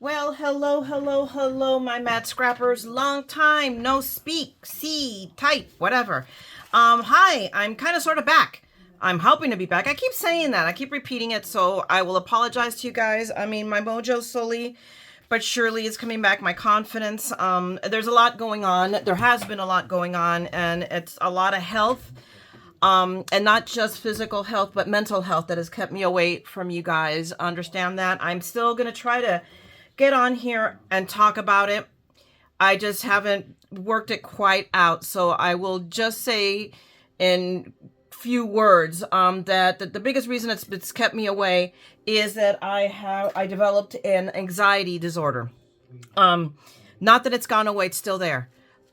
Well, hello, hello, hello, my mad scrappers. Long time no speak, see, type, whatever. Hi, I'm kind of sort of back. I'm hoping to be back. I keep saying that. I keep repeating it, so I will apologize to you guys. I mean, my mojo slowly but surely is coming back. My confidence. There's a lot going on. There has been a lot going on, and it's a lot of health. And not just physical health, but mental health that has kept me away from you guys. Understand that. I'm still going to try to get on here and talk about it. I just haven't worked it quite out. So I will just say in few words that the biggest reason it's kept me away is that I developed an anxiety disorder. Not that it's gone away, it's still there,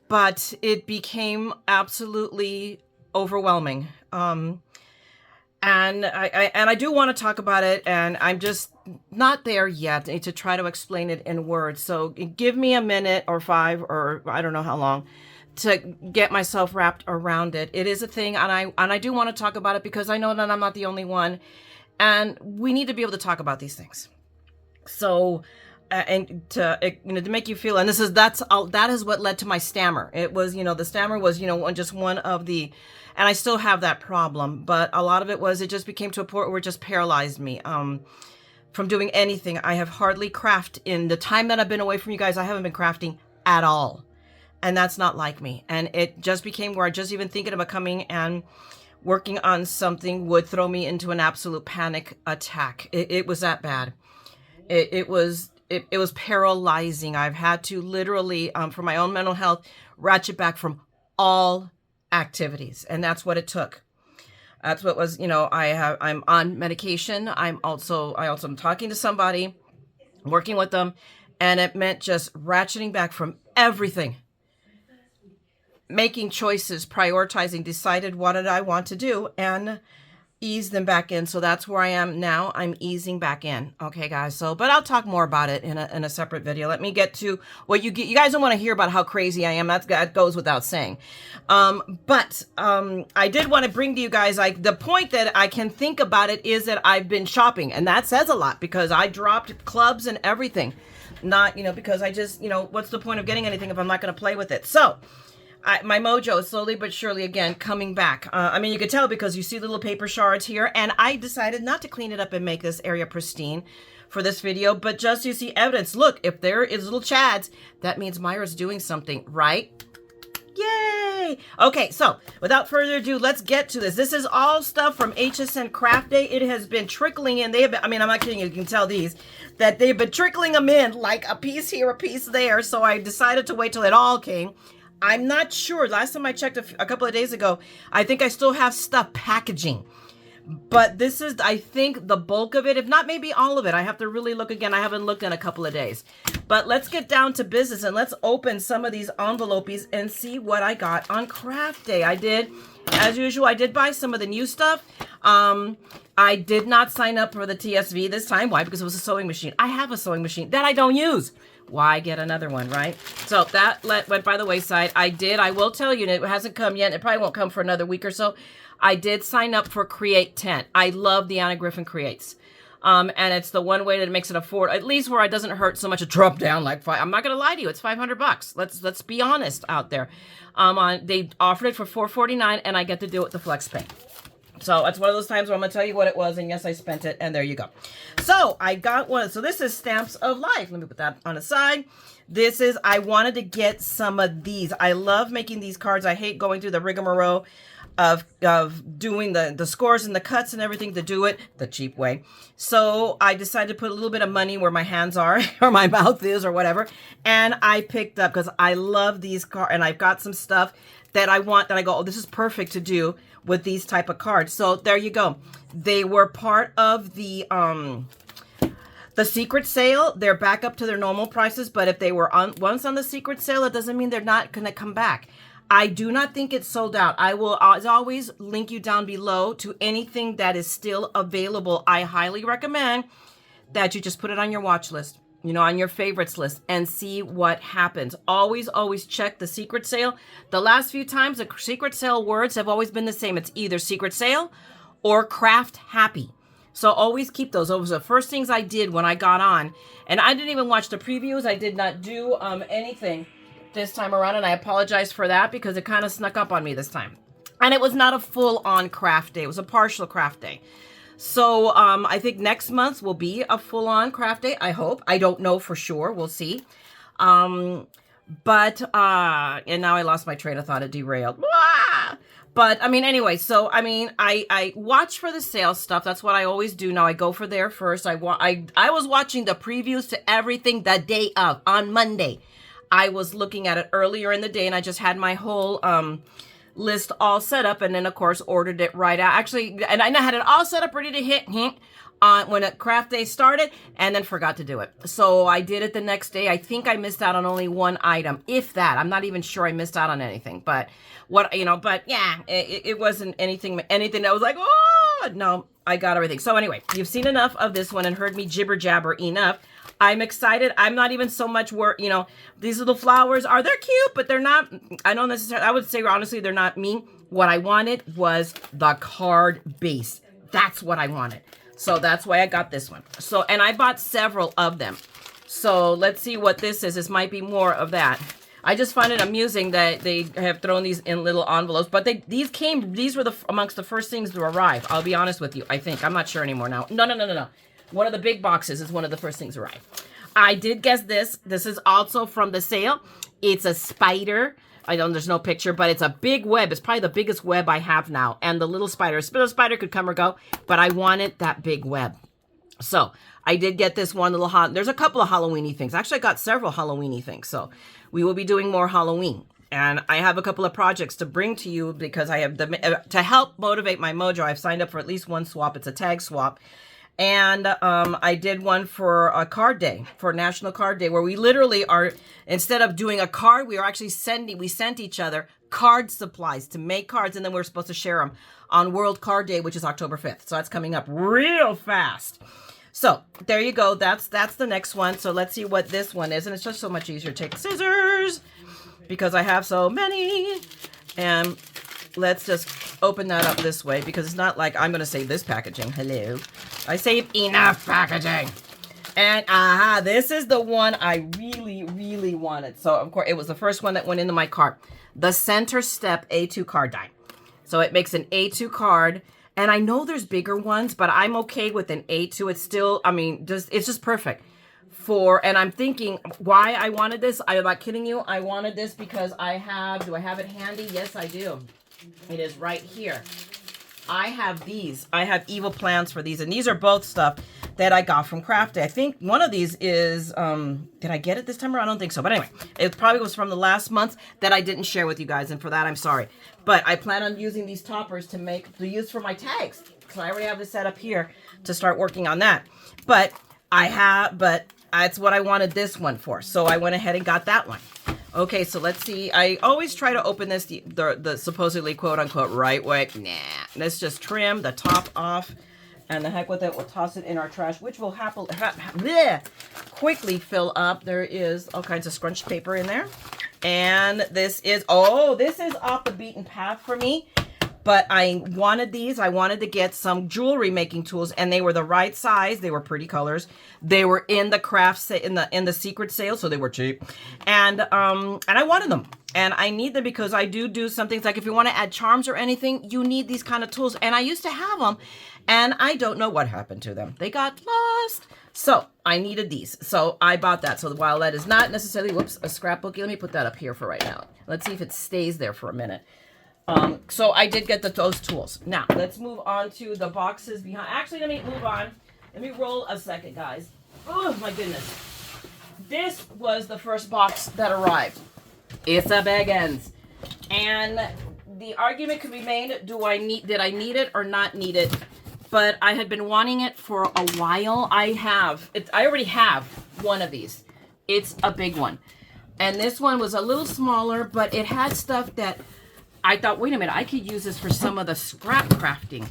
but it became absolutely overwhelming. And I do want to talk about it, and I'm just not there yet to try to explain it in words. So give me a minute or five, or I don't know how long, to get myself wrapped around it. It is a thing, and I do want to talk about it because I know that I'm not the only one, and we need to be able to talk about these things. So and to make you feel, and that is what led to my stammer. It was, the stammer was, just one of the, and I still have that problem, but a lot of it was, it just became to a point where it just paralyzed me from doing anything. I have hardly crafted in the time that I've been away from you guys. I haven't been crafting at all, and that's not like me. And it just became where I just even thinking about coming and working on something would throw me into an absolute panic attack. It was that bad. It was paralyzing. I've had to literally, for my own mental health, ratchet back from all activities. And that's what it took. That's what was, I'm on medication. I also am talking to somebody, working with them. And it meant just ratcheting back from everything, making choices, prioritizing, decided what did I want to do, and ease them back in. So that's where I am now. I'm easing back in. Okay, guys. So, but I'll talk more about it in a separate video. Let me get to what you guys don't want to hear about how crazy I am. That goes without saying. But I did want to bring to you guys, like, the point that I can think about it is that I've been shopping, and that says a lot because I dropped clubs and everything. Not, because I just, what's the point of getting anything if I'm not going to play with it? So my mojo is slowly but surely again coming back. You could tell because you see the little paper shards here, and I decided not to clean it up and make this area pristine for this video, but just you see evidence. Look, if there is little chads, that means Myra's doing something, right? Yay! Okay, so without further ado, let's get to this. This is all stuff from HSN Craft Day. It has been trickling in. They have been, I'm not kidding you can tell that they've been trickling them in like a piece here, a piece there. So I decided to wait till it all came. I'm not sure. Last time I checked a couple of days ago, I think I still have stuff packaging. But this is, I think, the bulk of it, if not maybe all of it. I have to really look again. I haven't looked in a couple of days. But let's get down to business and let's open some of these envelopes and see what I got on Craft Day. I did, as usual, I did buy some of the new stuff. I did not sign up for the TSV this time. Why? Because it was a sewing machine. I have a sewing machine that I don't use. Why get another one, right? So that went by the wayside. I will tell you, it hasn't come yet. It probably won't come for another week or so. I did sign up for Create Tent. I love the Anna Griffin Creates. And it's the one way that it makes it afford, at least where it doesn't hurt so much to drop down like I'm not going to lie to you. It's $500. Let's be honest out there. They offered it for $449 and I get to do it with the Flex Pay. So it's one of those times where I'm going to tell you what it was, and yes, I spent it, and there you go. So I got one. So this is Stamps of Life. Let me put that on the side. I wanted to get some of these. I love making these cards. I hate going through the rigmarole of doing the scores and the cuts and everything to do it the cheap way. So I decided to put a little bit of money where my hands are or my mouth is or whatever. And I picked up because I love these cards, and I've got some stuff that I want that I go, oh, this is perfect to do with these type of cards. So there you go. They were part of the secret sale. They're back up to their normal prices, but if they were once on the secret sale, it doesn't mean they're not going to come back. I do not think it's sold out. I will, as always, link you down below to anything that is still available. I highly recommend that you just put it on your watch list, on your favorites list, and see what happens. Always check the secret sale. The last few times, the secret sale words have always been the same. It's either secret sale or craft happy. So always keep those. Those were the first things I did when I got on. And I didn't even watch the previews. I did not do anything this time around. And I apologize for that because it kind of snuck up on me this time. And it was not a full-on craft day. It was a partial craft day. So I think next month will be a full-on craft day, I hope. I don't know for sure. We'll see. And now I lost my train of thought. It derailed. But, I mean, anyway, so, I mean, I watch for the sales stuff. That's what I always do. Now, I go for there first. I was watching the previews to everything the day of, on Monday. I was looking at it earlier in the day, and I just had my whole list all set up, and then, of course, ordered it right out. Actually, and I had it all set up, ready to hit when a craft day started, and then forgot to do it. So I did it the next day. I think I missed out on only one item, if that. I'm not even sure I missed out on anything, but yeah, it wasn't anything that was like, oh, no, I got everything. So anyway, you've seen enough of this one and heard me jibber jabber enough. I'm excited. I'm not even so much these little flowers they're cute, but they're not, I don't necessarily, I would say honestly, they're not me. What I wanted was the card base. That's what I wanted. So that's why I got this one. So, and I bought several of them. So let's see what this is. This might be more of that. I just find it amusing that they have thrown these in little envelopes, but these were amongst the first things to arrive. I'll be honest with you. I think, I'm not sure anymore now. No. One of the big boxes is one of the first things to arrive. I did guess this. This is also from the sale. It's a spider. I know there's no picture, but it's a big web. It's probably the biggest web I have now. And the little spider could come or go, but I wanted that big web. So I did get this one little there's a couple of Halloween-y things. Actually, I got several Halloween-y things. So we will be doing more Halloween. And I have a couple of projects to bring to you because I have to help motivate my mojo. I've signed up for at least one swap. It's a tag swap. And I did one for a card day, for National Card Day, where we literally are, instead of doing a card, we sent each other card supplies to make cards, and then we're supposed to share them on World Card Day, which is October 5th. So that's coming up real fast. So there you go. That's the next one. So let's see what this one is. And it's just so much easier to take scissors because I have so many. And let's just open that up this way because it's not like I'm going to save this packaging. Hello. I saved enough packaging. And this is the one I really, really wanted. So, of course, it was the first one that went into my cart. The Center Step A2 card die. So it makes an A2 card. And I know there's bigger ones, but I'm okay with an A2. It's still, it's just perfect. And I'm thinking why I wanted this. I'm not kidding you. I wanted this because do I have it handy? Yes, I do. It is right here. I have these. I have evil plans for these. And these are both stuff that I got from Craft Day. I think one of these is, did I get it this time around? I don't think so. But anyway, it probably was from the last month that I didn't share with you guys. And for that, I'm sorry. But I plan on using these toppers to use for my tags. So I already have this set up here to start working on that. But that's what I wanted this one for. So I went ahead and got that one. Okay, so let's see. I always try to open this the supposedly quote-unquote right way. Nah, let's just trim the top off. And the heck with it, we'll toss it in our trash, which will quickly fill up. There is all kinds of scrunched paper in there. And this is off the beaten path for me. But I wanted these. I wanted to get some jewelry making tools, and they were the right size. They were pretty colors. They were in the craft in the secret sale, so they were cheap. And I wanted them, and I need them because I do some things like if you want to add charms or anything, you need these kind of tools. And I used to have them, and I don't know what happened to them. They got lost. So I needed these. So I bought that. So while that is not necessarily, a scrapbook, let me put that up here for right now. Let's see if it stays there for a minute. So I did get those tools. Now, let's move on to the boxes behind. Actually, let me move on. Let me roll a second, guys. Oh, my goodness. This was the first box that arrived. It's a big ends. And the argument could be made, did I need it or not need it? But I had been wanting it for a while. I already have one of these. It's a big one. And this one was a little smaller, but it had stuff that I thought, wait a minute, I could use this for some of the scrap crafting.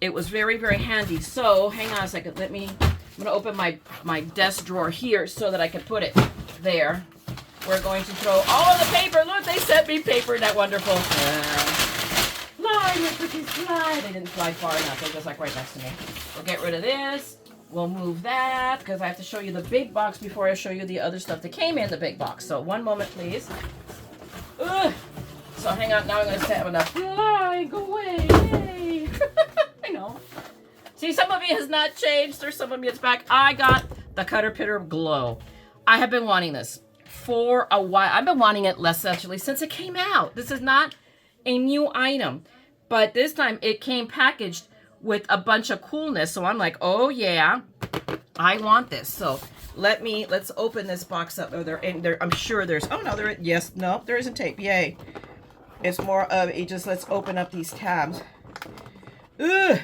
It was very, very handy. So hang on a second. I'm going to open my desk drawer here so that I can put it there. We're going to throw all of the paper. Look, they sent me paper. Isn't that wonderful? La, slide, my cookies slide. They didn't slide far enough. They're just like right next to me. We'll get rid of this. We'll move that because I have to show you the big box before I show you the other stuff that came in the big box. So one moment, please. Ugh. So hang on. Now I'm going to say I'm going to fly, go away. Yay. I know. See, some of you has not changed. There's some of you it's back. I got the CutterPillar Glow. I have been wanting this for a while. I've been wanting it essentially since it came out. This is not a new item, but this time it came packaged with a bunch of coolness. So I'm like, oh yeah, I want this. So let's open this box up. Oh, there, I'm sure there's, oh no, yes, no, there isn't tape. Yay. It's more of a just, let's open up these tabs. Ugh.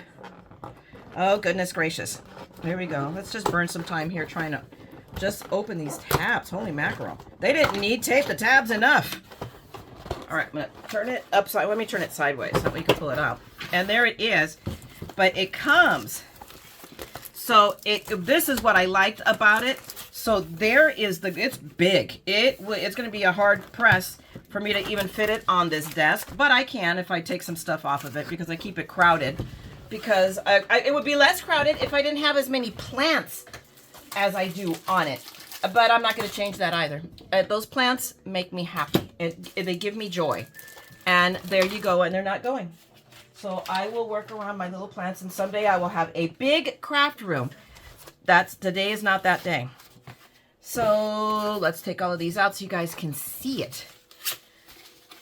Oh, goodness gracious. Here we go. Let's just burn some time here trying to just open these tabs. Holy mackerel. They didn't need tape. The tab's enough. All right, I'm going to turn it upside. Let me turn it sideways so we can pull it out. And there it is. But it comes. So this is what I liked about it. So there is it's big. It's going to be a hard press for me to even fit it on this desk. But I can if I take some stuff off of it because I keep it crowded. Because it would be less crowded if I didn't have as many plants as I do on it. But I'm not going to change that either. Those plants make me happy. They give me joy. And there you go. And they're not going. So I will work around my little plants. And someday I will have a big craft room. Today is not that day. So let's take all of these out so you guys can see it.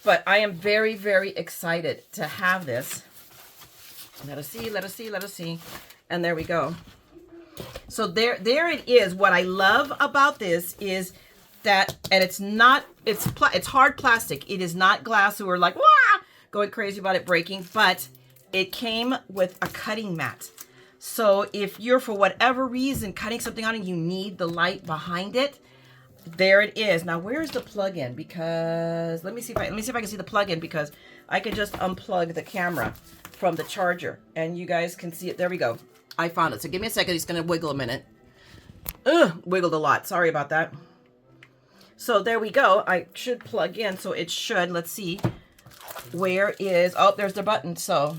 But I am very, very excited to have this. Let us see, let us see, let us see. And there we go. So there it is. What I love about this is that, and it's hard plastic. It is not glass. So we're like, wah, going crazy about it breaking, but it came with a cutting mat. So if you're, for whatever reason, cutting something on and you need the light behind it, there it is. Now, where's the plug-in? Because let me see if I can see the plug-in, because I can just unplug the camera from the charger and you guys can see it. There we go. I found it. So give me a second. It's going to wiggle a minute. Ugh, wiggled a lot. Sorry about that. So there we go. I should plug in. So it should. Let's see. Where is... Oh, there's the button. So,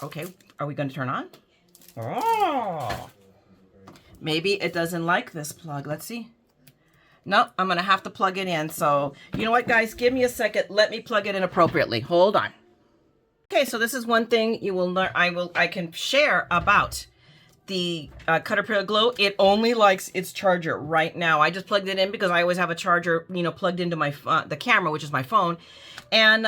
okay. Are we going to turn on? Oh. Maybe it doesn't like this plug. Let's see. Nope. I'm going to have to plug it in. So, you know what, guys? Give me a second. Let me plug it in appropriately. Hold on. Okay, so this is one thing you will learn. I can share about the CutterPillar Glow. It only likes its charger right now. I just plugged it in because I always have a charger, plugged into my the camera, which is my phone, and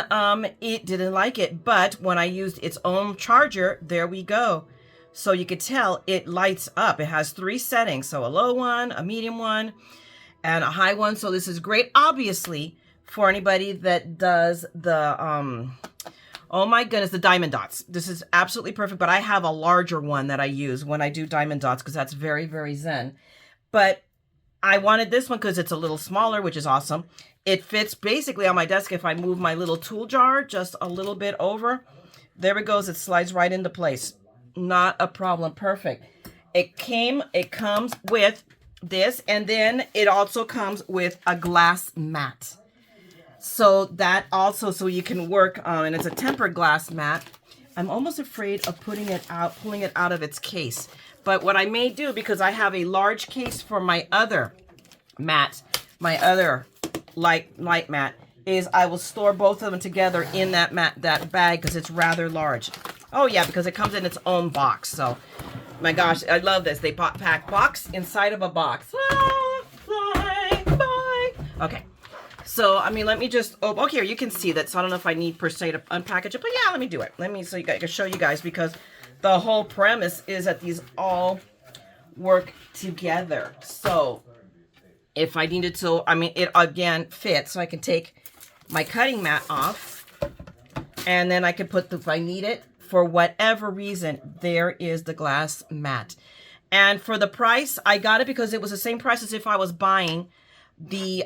it didn't like it. But when I used its own charger, there we go. So you could tell it lights up. It has 3 settings, so a low one, a medium one, and a high one. So this is great, obviously, for anybody that does the oh my goodness, the diamond dots. This is absolutely perfect, but I have a larger one that I use when I do diamond dots because that's very, very zen. But I wanted this one because it's a little smaller, which is awesome. It fits basically on my desk if I move my little tool jar just a little bit over. There it goes. It slides right into place. Not a problem. Perfect. It comes with this, and then it also comes with a glass mat. So that also, so you can work on, and it's a tempered glass mat. I'm almost afraid of pulling it out of its case. But what I may do, because I have a large case for my other mat, my other light mat, is I will store both of them together in that bag because it's rather large. Oh yeah, because it comes in its own box. So, my gosh, I love this. They pack box inside of a box. Fly, bye. Okay. So, I mean, let me just, oh, here, you can see that. So I don't know if I need per se to unpackage it, but yeah, let me do it. So I can show you guys, because the whole premise is that these all work together. So if I needed to, I mean, it again fits, so I can take my cutting mat off, and then I can put if I need it, for whatever reason, there is the glass mat. And for the price, I got it because it was the same price as if I was buying the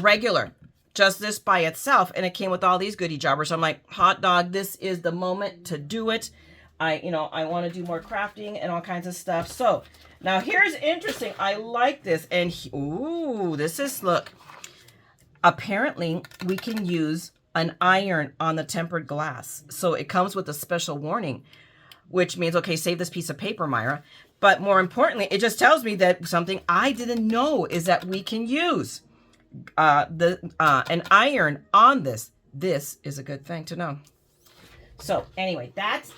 regular, just this by itself, and it came with all these goodie jobbers. So I'm like, hot dog, this is the moment to do it. I want to do more crafting and all kinds of stuff. So now here's interesting. I like this, and ooh, this is, look, apparently we can use an iron on the tempered glass. So it comes with a special warning, which means, okay, save this piece of paper, Myra. But more importantly, it just tells me that something I didn't know is that we can use an iron on this. This is a good thing to know. So anyway, this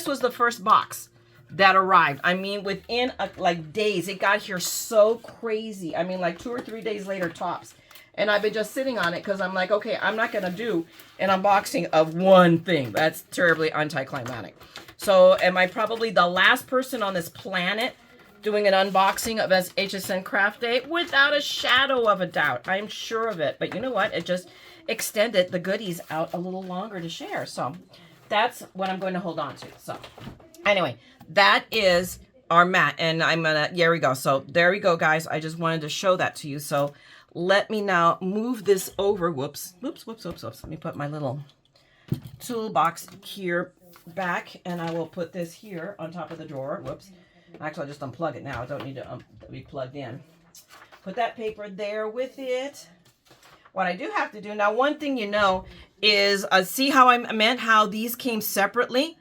was the first box that arrived. I mean, within like days, it got here so crazy. I mean, like 2 or 3 days later tops. And I've been just sitting on it because I'm like, okay, I'm not going to do an unboxing of one thing. That's terribly anticlimactic. So am I probably the last person on this planet doing an unboxing of HSN Craft Day? Without a shadow of a doubt. I'm sure of it. But you know what? It just extended the goodies out a little longer to share. So that's what I'm going to hold on to. So anyway, that is our mat. And I'm going to, there we go. So there we go, guys. I just wanted to show that to you. So let me now move this over. Whoops. Let me put my little toolbox here back, and I will put this here on top of the drawer. Whoops. Actually, I'll just unplug it now. I don't need to be plugged in. Put that paper there with it. What I do have to do now, one thing you know is see how I meant how these came separately.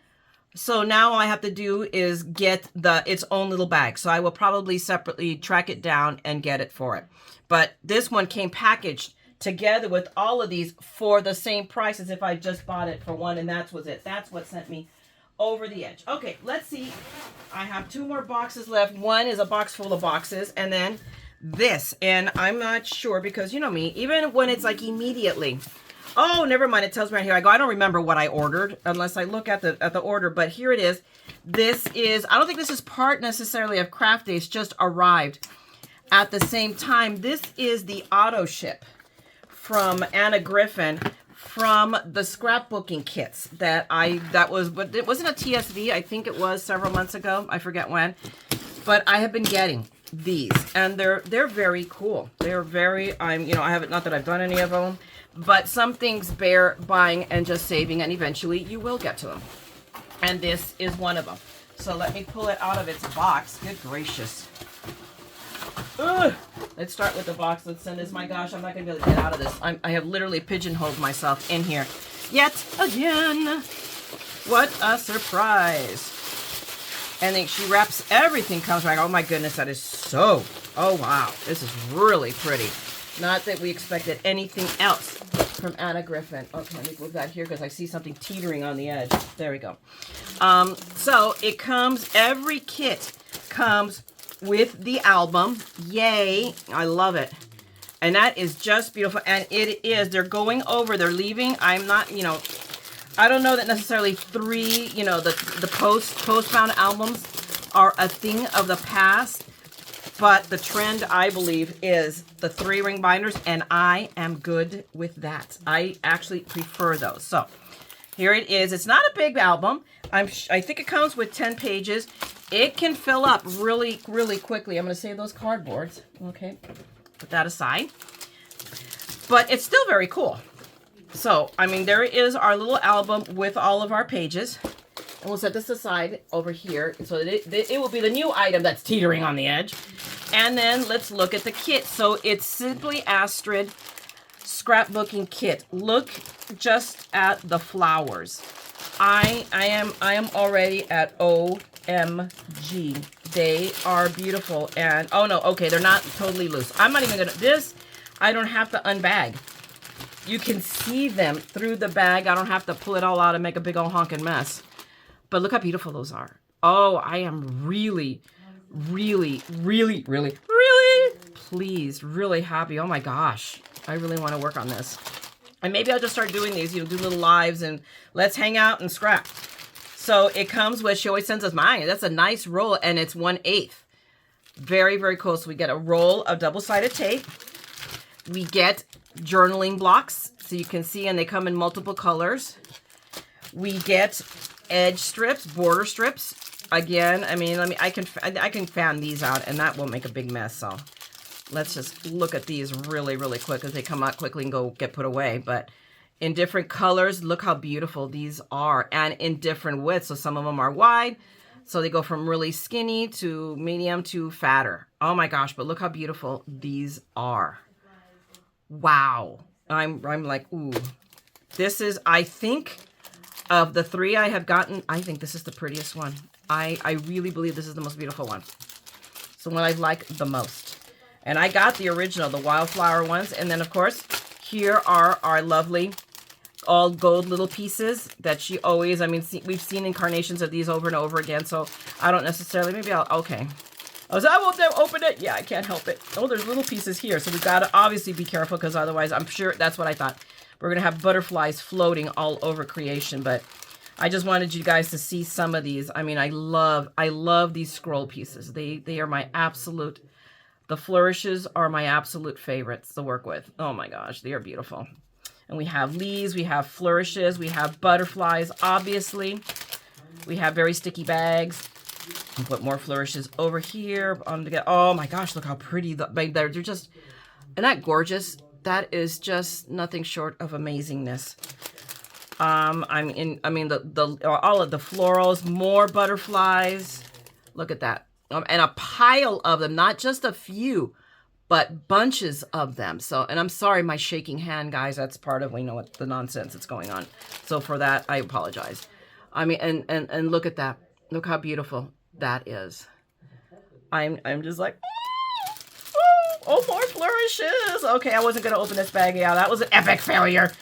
So now all I have to do is get its own little bag. So I will probably separately track it down and get it for it. But this one came packaged together with all of these for the same price as if I just bought it for one, and that was it. That's what sent me over the edge. Okay, let's see. I have 2 more boxes left. One is a box full of boxes, and then this. And I'm not sure because you know me, even when it's like immediately. Oh, never mind. It tells me right here. I don't remember what I ordered unless I look at the order, but here it is. This is, I don't think this is part necessarily of Craft Day. It's just arrived at the same time. This is the auto ship from Griffin from the scrapbooking kits but it wasn't a TSV. I think it was several months ago. I forget when, but I have been getting these and they're very cool. They're very, I haven't, not that I've done any of them, but some things bear buying and just saving, and eventually you will get to them. And this is one of them. So let me pull it out of its box. Good gracious. Ugh. Let's start with the box. Let's send this. My gosh, I'm not going to be able to get out of this. I have literally pigeonholed myself in here yet again. What a surprise. And then she wraps everything, comes back. Oh my goodness, that is so, oh wow. This is really pretty. Not that we expected anything else from Griffin. Okay, let me move that here because I see something teetering on the edge. There we go. So it comes, every kit comes with the album. Yay. I love it. And that is just beautiful. And it is, they're going over, they're leaving. I'm not, I don't know that necessarily 3, the post-bound albums are a thing of the past. But the trend, I believe, is the 3-ring binders, and I am good with that. I actually prefer those. So here it is. It's not a big album. I think it comes with 10 pages. It can fill up really, really quickly. I'm going to save those cardboards. Okay, put that aside. But it's still very cool. So, I mean, there is our little album with all of our pages. And we'll set this aside over here so that it will be the new item that's teetering on the edge. And then let's look at the kit. So it's simply Astrid scrapbooking kit. Look just at the flowers. I am already at OMG. They are beautiful. And oh no, okay, they're not totally loose. I'm not even gonna, this I don't have to unbag. You can see them through the bag. I don't have to pull it all out and make a big old honking mess. But look how beautiful those are. Oh, I am really, really, really, really, really pleased, really happy. Oh my gosh. I really want to work on this. And maybe I'll just start doing these, do little lives and let's hang out and scrap. So it comes with, she always sends us mine. That's a nice roll and it's 1/8. Very, very cool. So we get a roll of double-sided tape. We get journaling blocks. So you can see, and they come in multiple colors. We get edge strips, border strips. Again, I mean, I can fan these out and that won't make a big mess. So let's just look at these really, really quick as they come out quickly and get put away. But in different colors, look how beautiful these are, and in different widths. So some of them are wide, so they go from really skinny to medium to fatter. Oh my gosh, but look how beautiful these are. Wow. I'm like, ooh. This is, I think, of the 3 I have gotten, I think this is the prettiest one. I really believe this is the most beautiful one. So one I like the most. And I got the original, the wildflower ones. And then, of course, here are our lovely all gold little pieces that she always, I mean, we've seen incarnations of these over and over again. So I don't necessarily, maybe I'll, okay. I was, I won't open it. Yeah, I can't help it. Oh, there's little pieces here. So we've got to obviously be careful because otherwise, I'm sure that's what I thought. We're going to have butterflies floating all over creation. But I just wanted you guys to see some of these. I mean, I love these scroll pieces. They are my absolute, the flourishes are my absolute favorites to work with. Oh my gosh, they are beautiful. And we have leaves, we have flourishes, we have butterflies, obviously. We have very sticky bags. We'll put more flourishes over here. Oh my gosh, look how pretty they're just, isn't that gorgeous? That is just nothing short of amazingness. I mean all of the florals, more butterflies. Look at that. And a pile of them, not just a few, but bunches of them. So, and I'm sorry, my shaking hand, guys, that's part of, we know what the nonsense that's going on. So for that, I apologize. I mean, and look at that. Look how beautiful that is. I'm just like, oh, more flourishes. Okay, I wasn't going to open this bag out. That was an epic failure.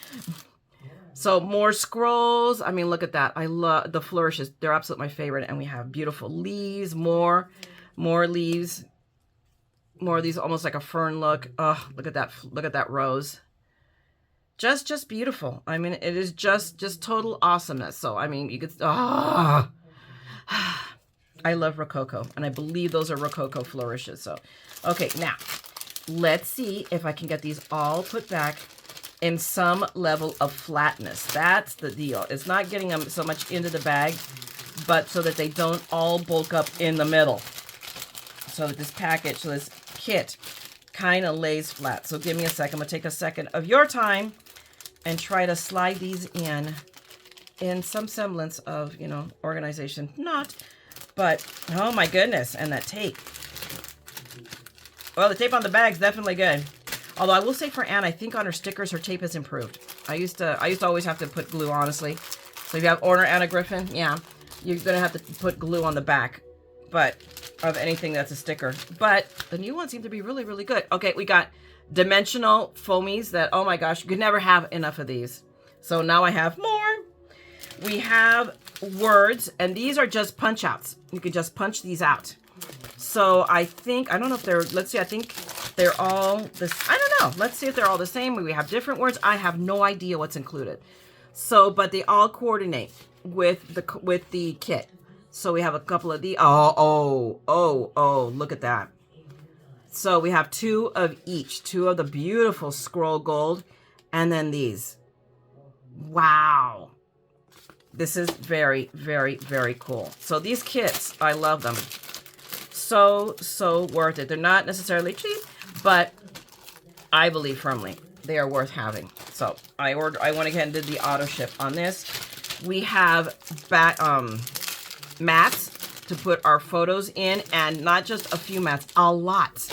So more scrolls. I mean, look at that. I love the flourishes. They're absolutely my favorite. And we have beautiful leaves, more leaves. More of these, almost like a fern look. Oh, look at that. Look at that rose. Just beautiful. I mean, it is just total awesomeness. So, I mean, you could, I love Rococo. And I believe those are Rococo flourishes. So, okay, now, let's see if I can get these all put back in some level of flatness. That's the deal. It's not getting them so much into the bag, but so that they don't all bulk up in the middle. So that this package, so this kit kind of lays flat. So give me a second. I'm going to take a second of your time and try to slide these in some semblance of, you know, organization. Not, but oh my goodness. And that tape. Well, the tape on the bag's definitely good. Although I will say for Anne, I think on her stickers, her tape has improved. I used to always have to put glue, honestly. So if you have order Anna Griffin, yeah, you're going to have to put glue on the back. But of anything that's a sticker. But the new ones seem to be really, really good. Okay, we got dimensional foamies that, oh my gosh, you could never have enough of these. So now I have more. We have words, and these are just punch outs. You can just punch these out. So I think, I don't know if they're, let's see, I think they're all this, I don't know. Let's see if they're all the same. We have different words. I have no idea what's included. So, but they all coordinate with the kit. So we have a couple of the, look at that. So we have 2 of each, 2 of the beautiful scroll gold, and then these. Wow. This is very, very, very cool. So these kits, I love them. So worth it. They're not necessarily cheap, but I believe firmly they are worth having. So I went ahead and did the auto ship on this. We have mats to put our photos in, and not just a few mats, a lot.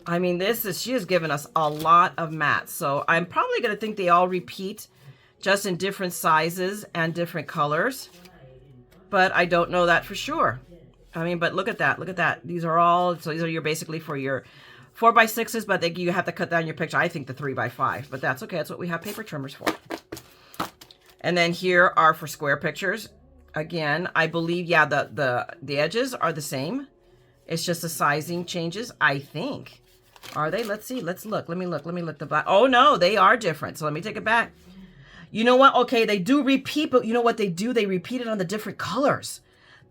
I mean, she has given us a lot of mats. So I'm probably going to think they all repeat, just in different sizes and different colors. But I don't know that for sure. I mean, but look at that. Look at that. These are all, so these are basically for your 4x6s, but you have to cut down your picture. I think the 3x5, but that's okay. That's what we have paper trimmers for. And then here are for square pictures. Again, I believe, yeah, the edges are the same. It's just the sizing changes, I think. Are they? Let's see. Let's look. Let me look. Let me look the black. Oh, no, they are different. So let me take it back. You know what? Okay, they do repeat, but you know what they do? They repeat it on the different colors.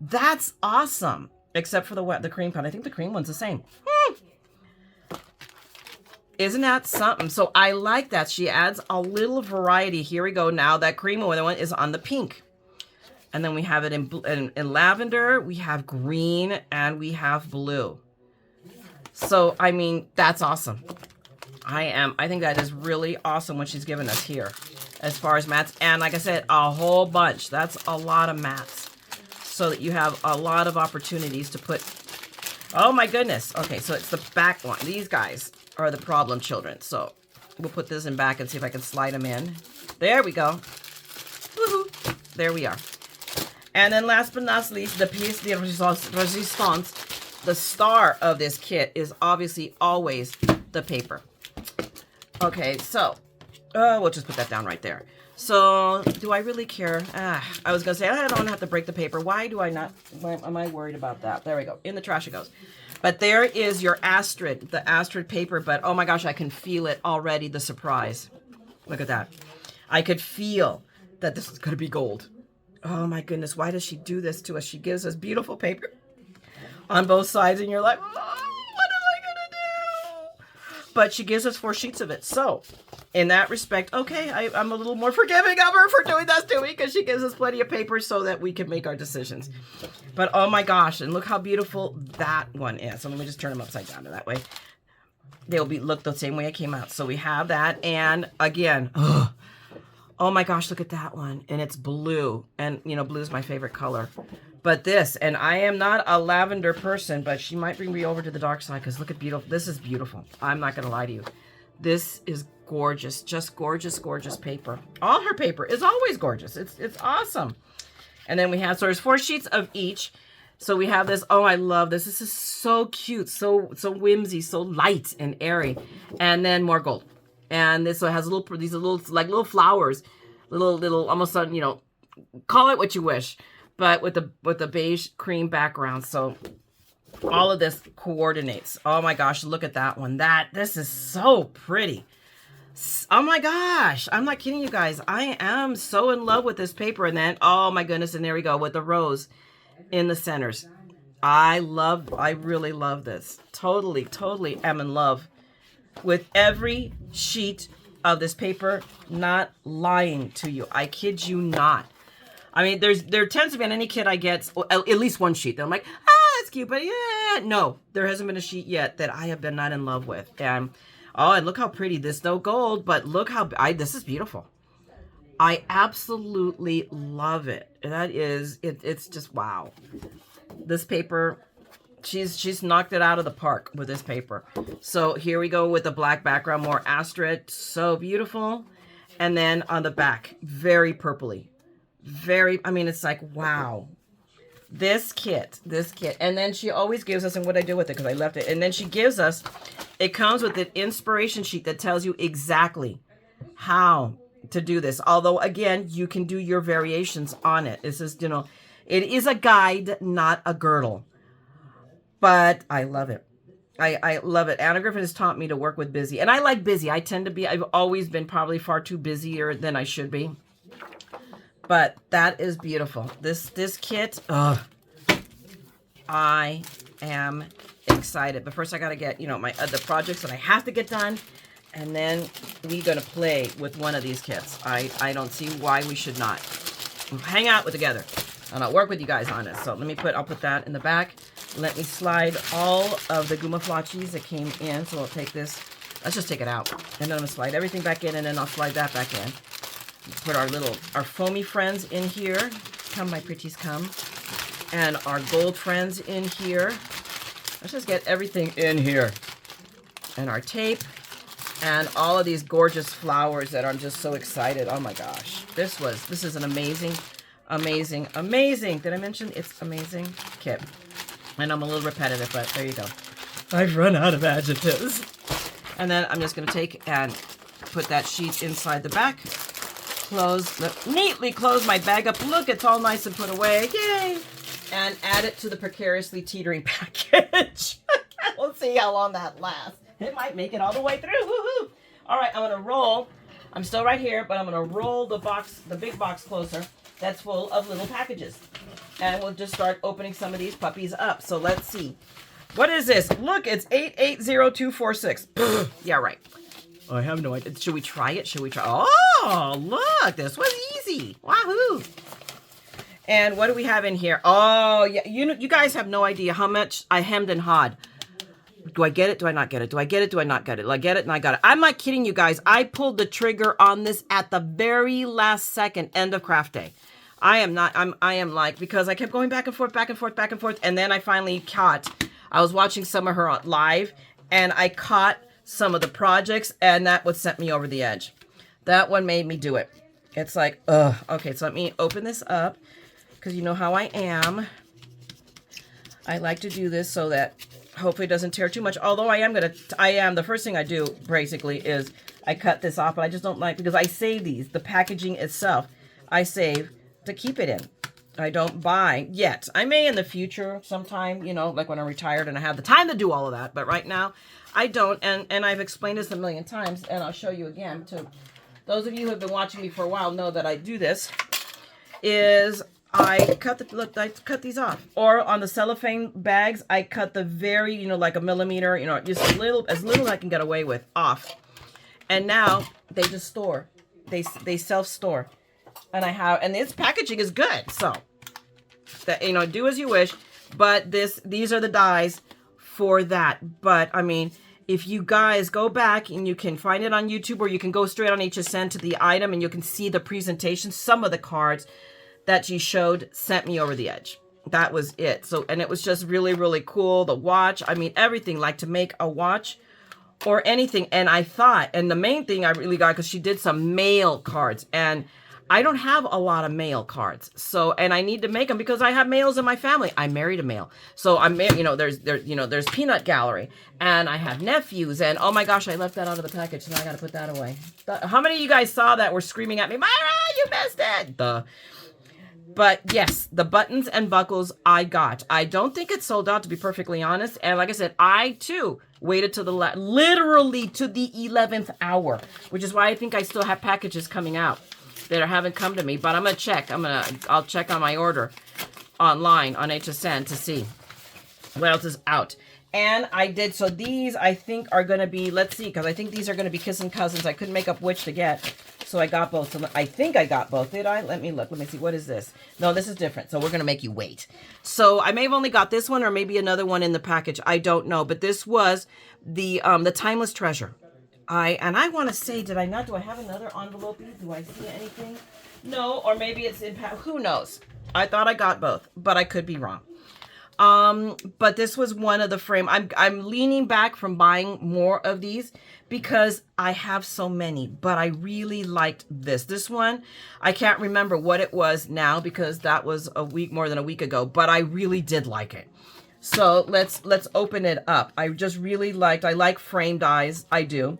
That's awesome. Except for the cream one. I think the cream one's the same. Isn't that something? So I like that. She adds a little variety. Here we go. Now that cream one is on the pink. And then we have it in lavender. We have green and we have blue. So, I mean, that's awesome. I think that is really awesome what she's given us here as far as mats. And like I said, a whole bunch. That's a lot of mats. So that you have a lot of opportunities to put. Oh my goodness. Okay, so it's the back one. These guys are the problem children. So We'll put this in back and see if I can slide them in. There we go. Woohoo! There we are. And then last but not least, the piece de resistance, the star of this kit is obviously always the paper. Okay, so we'll just put that down right there. So do I really care? I was going to say, I don't have to break the paper. Why do I not? Why am I worried about that? There we go. In the trash it goes. But there is your Astrid, the Astrid paper. But oh my gosh, I can feel it already, the surprise. Look at that. I could feel that this is going to be gold. Oh my goodness, why does she do this to us? She gives us beautiful paper on both sides, and you're like, oh, what am I going to do? But she gives us 4 sheets of it. So in that respect, okay, I'm a little more forgiving of her for doing that to me because she gives us plenty of paper so that we can make our decisions. But oh my gosh, and look how beautiful that one is. So let me just turn them upside down that way. They'll look the same way it came out. So we have that, and again, oh my gosh, look at that one. And it's blue. And, you know, blue is my favorite color. But this, and I am not a lavender person, but she might bring me over to the dark side because look at beautiful. This is beautiful. I'm not going to lie to you. This is gorgeous. Just gorgeous, gorgeous paper. All her paper is always gorgeous. It's awesome. And then we have, so there's 4 sheets of each. So we have this. Oh, I love this. This is so cute. So whimsy, so light and airy. And then more gold. And this one has these little flowers, little almost, you know, call it what you wish, but with the beige cream background. So all of this coordinates. Oh my gosh, look at that one. This is so pretty. Oh my gosh, I'm not kidding you guys. I am so in love with this paper. And then, oh my goodness, and there we go with the rose in the centers. I really love this. Totally am in love with every sheet of this paper, not lying to you. I kid you not. I mean, there tends to be on any kit I get at least one sheet that I'm like, that's cute, but yeah, no, there hasn't been a sheet yet that I have been not in love with. And oh, and look how pretty this, no gold, but look how this is beautiful. I absolutely love it. That is it's just wow. This paper, she's knocked it out of the park with this paper. So here we go with the black background, more Astrid, so beautiful. And then on the back, very purpley, I mean, it's like, wow. This kit. And then she always gives us, and what I do with it, because I left it, and then she gives us, it comes with an inspiration sheet that tells you exactly how to do this. Although, again, you can do your variations on it. It's just, you know, it is a guide, not a girdle. But I love it. I love it. Anna Griffin has taught me to work with busy. And I like busy. I've always been probably far too busier than I should be. But that is beautiful. This kit, I am excited. But first I got to get, you know, the projects that I have to get done. And then we're going to play with one of these kits. I don't see why we should not. We'll hang out together. And I'll work with you guys on it. So I'll put that in the back. Let me slide all of the Guma Flotchies that came in. So I'll take this. Let's just take it out. And then I'm going to slide everything back in, and then I'll slide that back in. Put our foamy friends in here. Come, my pretties, come. And our gold friends in here. Let's just get everything in here. And our tape. And all of these gorgeous flowers that I'm just so excited. Oh my gosh. This is an amazing. Did I mention it's amazing kit? And I'm a little repetitive, but there you go. I've run out of adjectives. And then I'm just going to take and put that sheet inside the back. Neatly close my bag up. Look, it's all nice and put away. Yay! And add it to the precariously teetering package. We'll see how long that lasts. It might make it all the way through. Woohoo! All right, I'm going to roll. I'm still right here, but I'm going to roll the big box closer. That's full of little packages. And we'll just start opening some of these puppies up. So let's see. What is this? Look, it's 880246. Yeah, right. I have no idea. Should we try it? Oh, look. This was easy. Wahoo. And what do we have in here? Oh, yeah. You guys have no idea how much I hemmed and hawed. Do I get it? Do I not get it? Do I get it? Do I not get it? I get it and I got it. I'm not kidding you guys. I pulled the trigger on this at the very last second, end of craft day. I am like, because I kept going back and forth. And then I finally caught, I was watching some of her live and I caught some of the projects, and that what sent me over the edge. That one made me do it. It's like, ugh. Okay, so let me open this up, because you know how I am. I like to do this so that hopefully it doesn't tear too much. Although the first thing I do basically is I cut this off, but I just don't like, because I save these. The packaging itself, I save to keep it in. I don't buy yet. I may in the future sometime, you know, like when I'm retired and I have the time to do all of that. But right now, I don't. And I've explained this a million times, and I'll show you again. To those of you who have been watching me for a while know that I do this. Is I cut these off. Or on the cellophane bags, I cut the very, you know, like a millimeter, you know, just as little as I can get away with off. And now they just store. They self-store. And this packaging is good. So that, you know, do as you wish. But these are the dies for that. But I mean, if you guys go back and you can find it on YouTube, or you can go straight on HSN to the item and you can see the presentation, some of the cards that she showed sent me over the edge. That was it. So, and it was just really, really cool. The watch, I mean, everything, like to make a watch or anything. And I thought, and the main thing I really got, because she did some mail cards, and I don't have a lot of mail cards. So, and I need to make them because I have males in my family. I married a male. So I'm married, you know, there's Peanut Gallery, and I have nephews, and oh my gosh, I left that out of the package. Now I got to put that away. How many of you guys saw that were screaming at me, Myra, you missed it? But yes, the buttons and buckles I got. I don't think it's sold out, to be perfectly honest. And like I said, I too waited to literally to the 11th hour, which is why I think I still have packages coming out that haven't come to me. But I'm gonna check. I'll check on my order online on HSN to see what else is out. And I did, so these I think are gonna be, let's see, because I think these are gonna be kissing cousins. I couldn't make up which to get. So I got both. So I think I got both. Did I? Let me look. Let me see. What is this? No, this is different. So we're going to make you wait. So I may have only got this one, or maybe another one in the package. I don't know. But this was the Timeless Treasure. I want to say, did I not? Do I have another envelope? Do I see anything? No, or maybe it's in, who knows? I thought I got both, but I could be wrong. But this was one of the frame. I'm leaning back from buying more of these because I have so many, but I really liked this. This one, I can't remember what it was now because that was more than a week ago, but I really did like it. So let's open it up. I just really liked, I like frame dies. I do.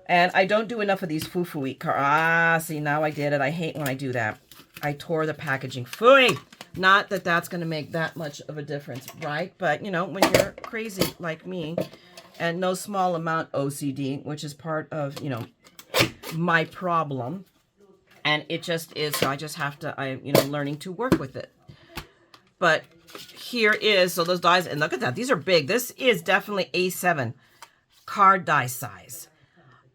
And I don't do enough of these foo-foo-y cards. See, now I did it. I hate when I do that. I tore the packaging. Phooey! Not that that's going to make that much of a difference, right? But, you know, when you're crazy like me, and no small amount OCD, which is part of, you know, my problem, and it just is, so I just have to, you know, learning to work with it. But here is, so those dies, and look at that, these are big. This is definitely A7 card die size.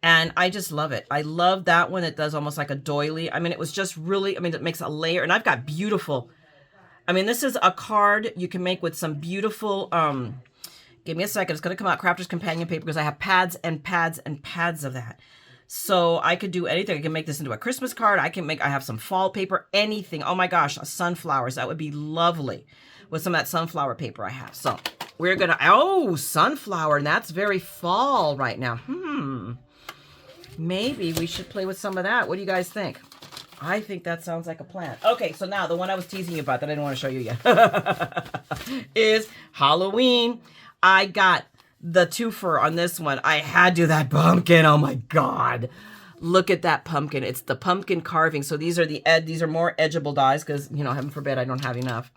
And I just love it. I love that one. It does almost like a doily. I mean, it was just really, I mean, it makes a layer, and I've got beautiful, I mean, this is a card you can make with some beautiful, give me a second. It's going to come out Crafter's Companion paper because I have pads and pads and pads of that. So I could do anything. I can make this into a Christmas card. I have some fall paper, anything. Oh my gosh, sunflowers. That would be lovely with some of that sunflower paper I have. So we're going to, oh, sunflower. And that's very fall right now. Maybe we should play with some of that. What do you guys think? I think that sounds like a plan. Okay, so now the one I was teasing you about that I didn't want to show you yet is Halloween. I got the twofer on this one. I had to, that pumpkin. Oh my God. Look at that pumpkin. It's the pumpkin carving. So these are these are more edgeable dies because, you know, heaven forbid I don't have enough.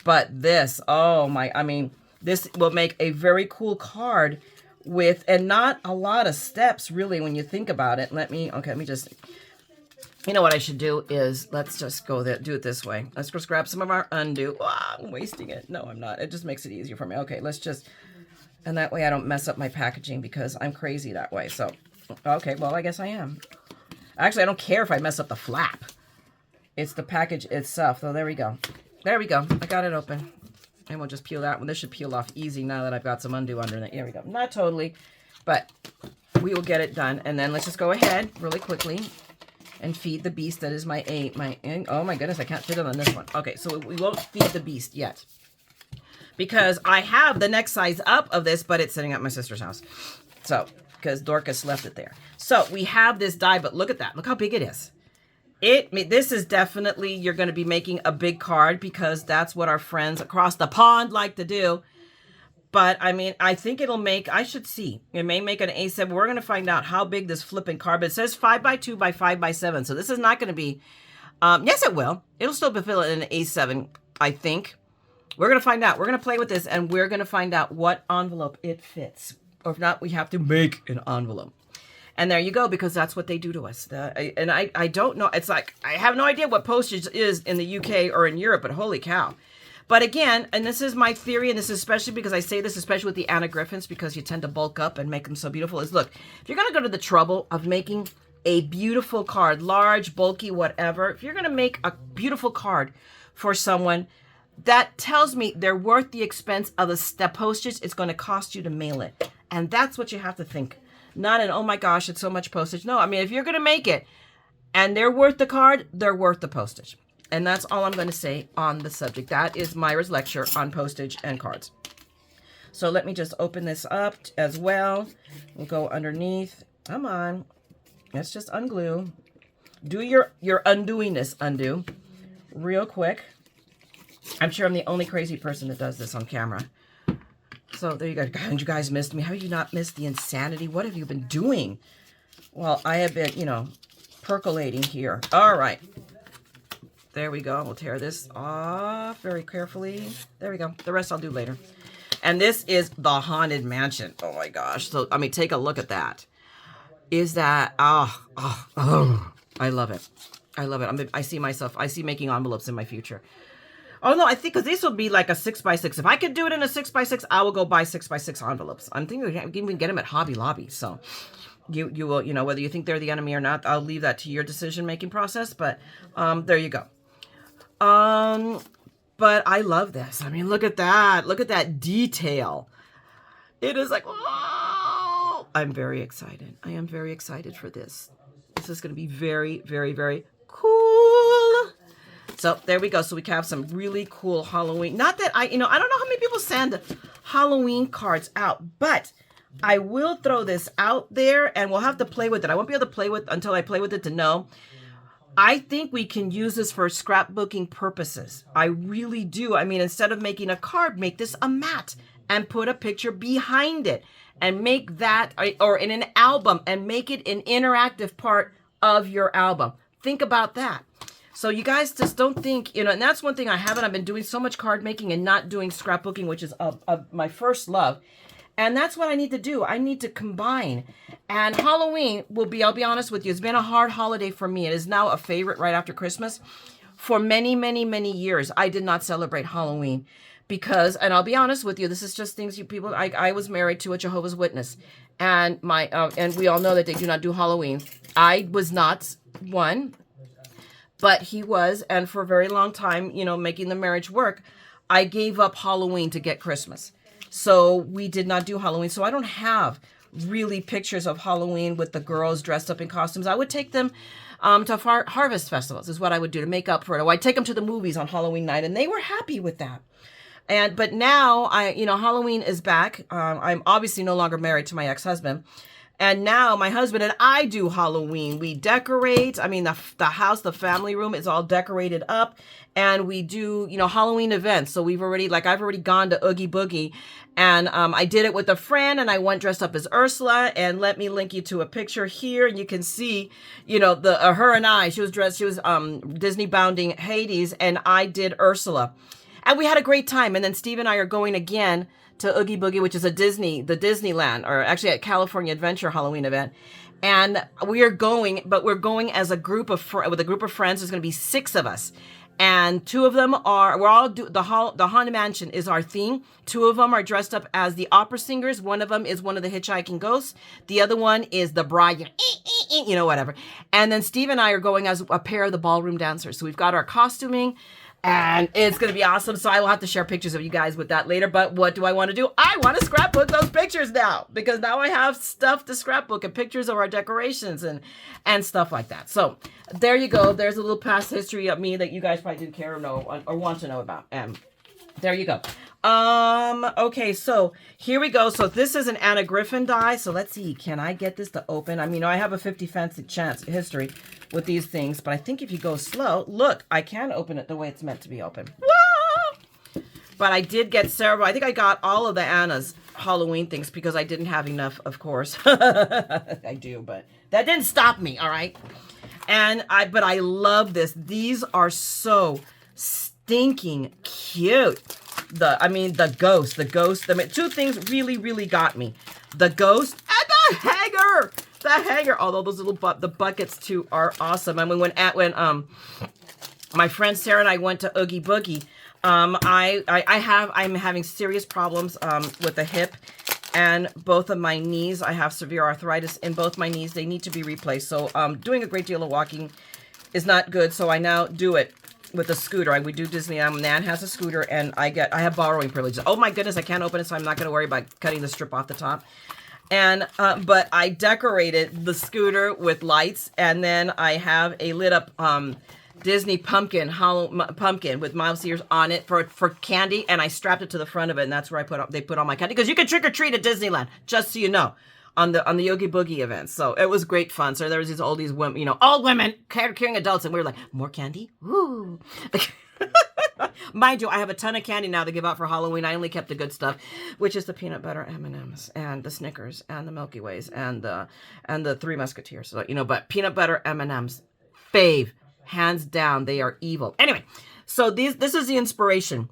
But this, oh my, I mean, this will make a very cool card with, and not a lot of steps really when you think about it. Let me just, you know what I should do is, let's just go there, do it this way. Let's just grab some of our undo. Oh, I'm wasting it. No, I'm not. It just makes it easier for me. Okay, let's just, and that way I don't mess up my packaging because I'm crazy that way. So, okay, well, I guess I am. Actually, I don't care if I mess up the flap. It's the package itself. So there we go. There we go. I got it open. And we'll just peel that one. This should peel off easy now that I've got some undo under it. Here we go. Not totally, but we will get it done. And then let's just go ahead really quickly and feed the beast that is my oh my goodness, I can't fit it on this one. Okay, so we won't feed the beast yet because I have the next size up of this, but it's sitting at my sister's house. So because Dorcas left it there. So we have this die, but look at that. Look how big it is. This is definitely, you're going to be making a big card because that's what our friends across the pond like to do. But I mean, I think it'll make, I should see, it may make an A7. We're going to find out how big this flipping card, but it says 5x2 by 5x7. So this is not going to be, yes, it will. It'll still be filled in an A7, I think. We're going to find out. We're going to play with this and we're going to find out what envelope it fits. Or if not, we have to make an envelope. And there you go, because that's what they do to us. I don't know. It's like, I have no idea what postage is in the UK or in Europe, but holy cow. But again, and this is my theory, and this is especially because I say this, especially with the Anna Griffins, because you tend to bulk up and make them so beautiful, is look, if you're going to go to the trouble of making a beautiful card, large, bulky, whatever, if you're going to make a beautiful card for someone, that tells me they're worth the expense of the postage it's going to cost you to mail it. And that's what you have to think. Not an, oh my gosh, it's so much postage. No, I mean, if you're going to make it and they're worth the card, they're worth the postage. And that's all I'm going to say on the subject. That is Myra's lecture on postage and cards. So let me just open this up as well. We'll go underneath. Come on. Let's just unglue. Do your undoingness undo real quick. I'm sure I'm the only crazy person that does this on camera. So there you go. God, you guys missed me. How have you not missed the insanity? What have you been doing? Well, I have been, you know, percolating here. All right. There we go. We'll tear this off very carefully. There we go. The rest I'll do later. And this is the Haunted Mansion. Oh my gosh. So, I mean, take a look at that. Is that, I love it. I love it. I see myself, I see making envelopes in my future. Oh no, I think because this will be like a 6x6. If I could do it in a 6x6, I will go buy 6x6 envelopes. I'm thinking we can even get them at Hobby Lobby. So you will, you know, whether you think they're the enemy or not, I'll leave that to your decision-making process. But there you go. But I love this. I mean, look at that. Look at that detail. It is like, oh, I'm very excited. I am very excited for this. This is going to be very, very, very cool. So there we go. So we have some really cool Halloween. Not that I don't know how many people send Halloween cards out, but I will throw this out there and we'll have to play with it. I won't be able to play with until I play with it to know. I think we can use this for scrapbooking purposes. I really do. I mean, instead of making a card, make this a mat and put a picture behind it and make that, or in an album and make it an interactive part of your album. Think about that. So you guys just don't think, and that's one thing I haven't. I've been doing so much card making and not doing scrapbooking, which is my first love. And that's what I need to do. I need to combine. And Halloween will be, I'll be honest with you, it's been a hard holiday for me. It is now a favorite right after Christmas. For many, many, many years, I did not celebrate Halloween because, and I'll be honest with you, this is just things you people, I was married to a Jehovah's Witness. And and we all know that they do not do Halloween. I was not one. But he was, and for a very long time, making the marriage work, I gave up Halloween to get Christmas. So we did not do Halloween. So I don't have really pictures of Halloween with the girls dressed up in costumes. I would take them to harvest festivals is what I would do to make up for it. Or I'd take them to the movies on Halloween night, and they were happy with that. But now, Halloween is back. I'm obviously no longer married to my ex-husband. And now my husband and I do Halloween. We decorate. I mean, the house, the family room is all decorated up. And we do, Halloween events. So I've already gone to Oogie Boogie. And I did it with a friend. And I went dressed up as Ursula. And let me link you to a picture here. And you can see, her and I, she was Disney bounding Hades. And I did Ursula. And we had a great time. And then Steve and I are going again to Oogie Boogie, which is the Disneyland, or actually a California Adventure Halloween event. And we're going as a group of with a group of friends. There's going to be 6 of us. And 2 of them the Haunted Mansion is our theme. 2 of them are dressed up as the opera singers. One of them is one of the hitchhiking ghosts. The other one is the bride, whatever. And then Steve and I are going as a pair of the ballroom dancers. So we've got our costuming. And it's going to be awesome. So I will have to share pictures of you guys with that later. But what do I want to do? I want to scrapbook those pictures now. Because now I have stuff to scrapbook and pictures of our decorations and stuff like that. So there you go. There's a little past history of me that you guys probably didn't care or know or want to know about. There you go. Okay, so here we go. So this is an Anna Griffin die. So let's see, can I get this to open? I mean, I have a 50 fancy chance history with these things, but I think if you go slow, look, I can open it the way it's meant to be open. Woo! But I did get several. I think I got all of the Anna's Halloween things because I didn't have enough, of course. I do, but that didn't stop me, all right? But I love this. These are so stinking cute. The ghost. Two things really got me. The ghost and the hanger. The hanger. Although those little the buckets too are awesome. I mean, when my friend Sarah and I went to Oogie Boogie, I'm having serious problems with the hip and both of my knees. I have severe arthritis in both my knees. They need to be replaced. So doing a great deal of walking is not good. So I now do it with a scooter. We do Disneyland. Nan has a scooter, and I have borrowing privileges. Oh my goodness, I can't open it, so I'm not going to worry about cutting the strip off the top. And but I decorated the scooter with lights, and then I have a lit up Disney pumpkin with mouse ears on it for candy, and I strapped it to the front of it, and that's where they put all my candy, because you can trick or treat at Disneyland, just so you know. On the Yogi Boogie event. So it was great fun. So there was all these women, all women carrying adults, and we were like, more candy? Woo! Mind you, I have a ton of candy now to give out for Halloween. I only kept the good stuff, which is the peanut butter M&Ms and the Snickers and the Milky Ways and the Three Musketeers. So, but peanut butter M&Ms, fave, hands down, they are evil. Anyway, so this is the inspiration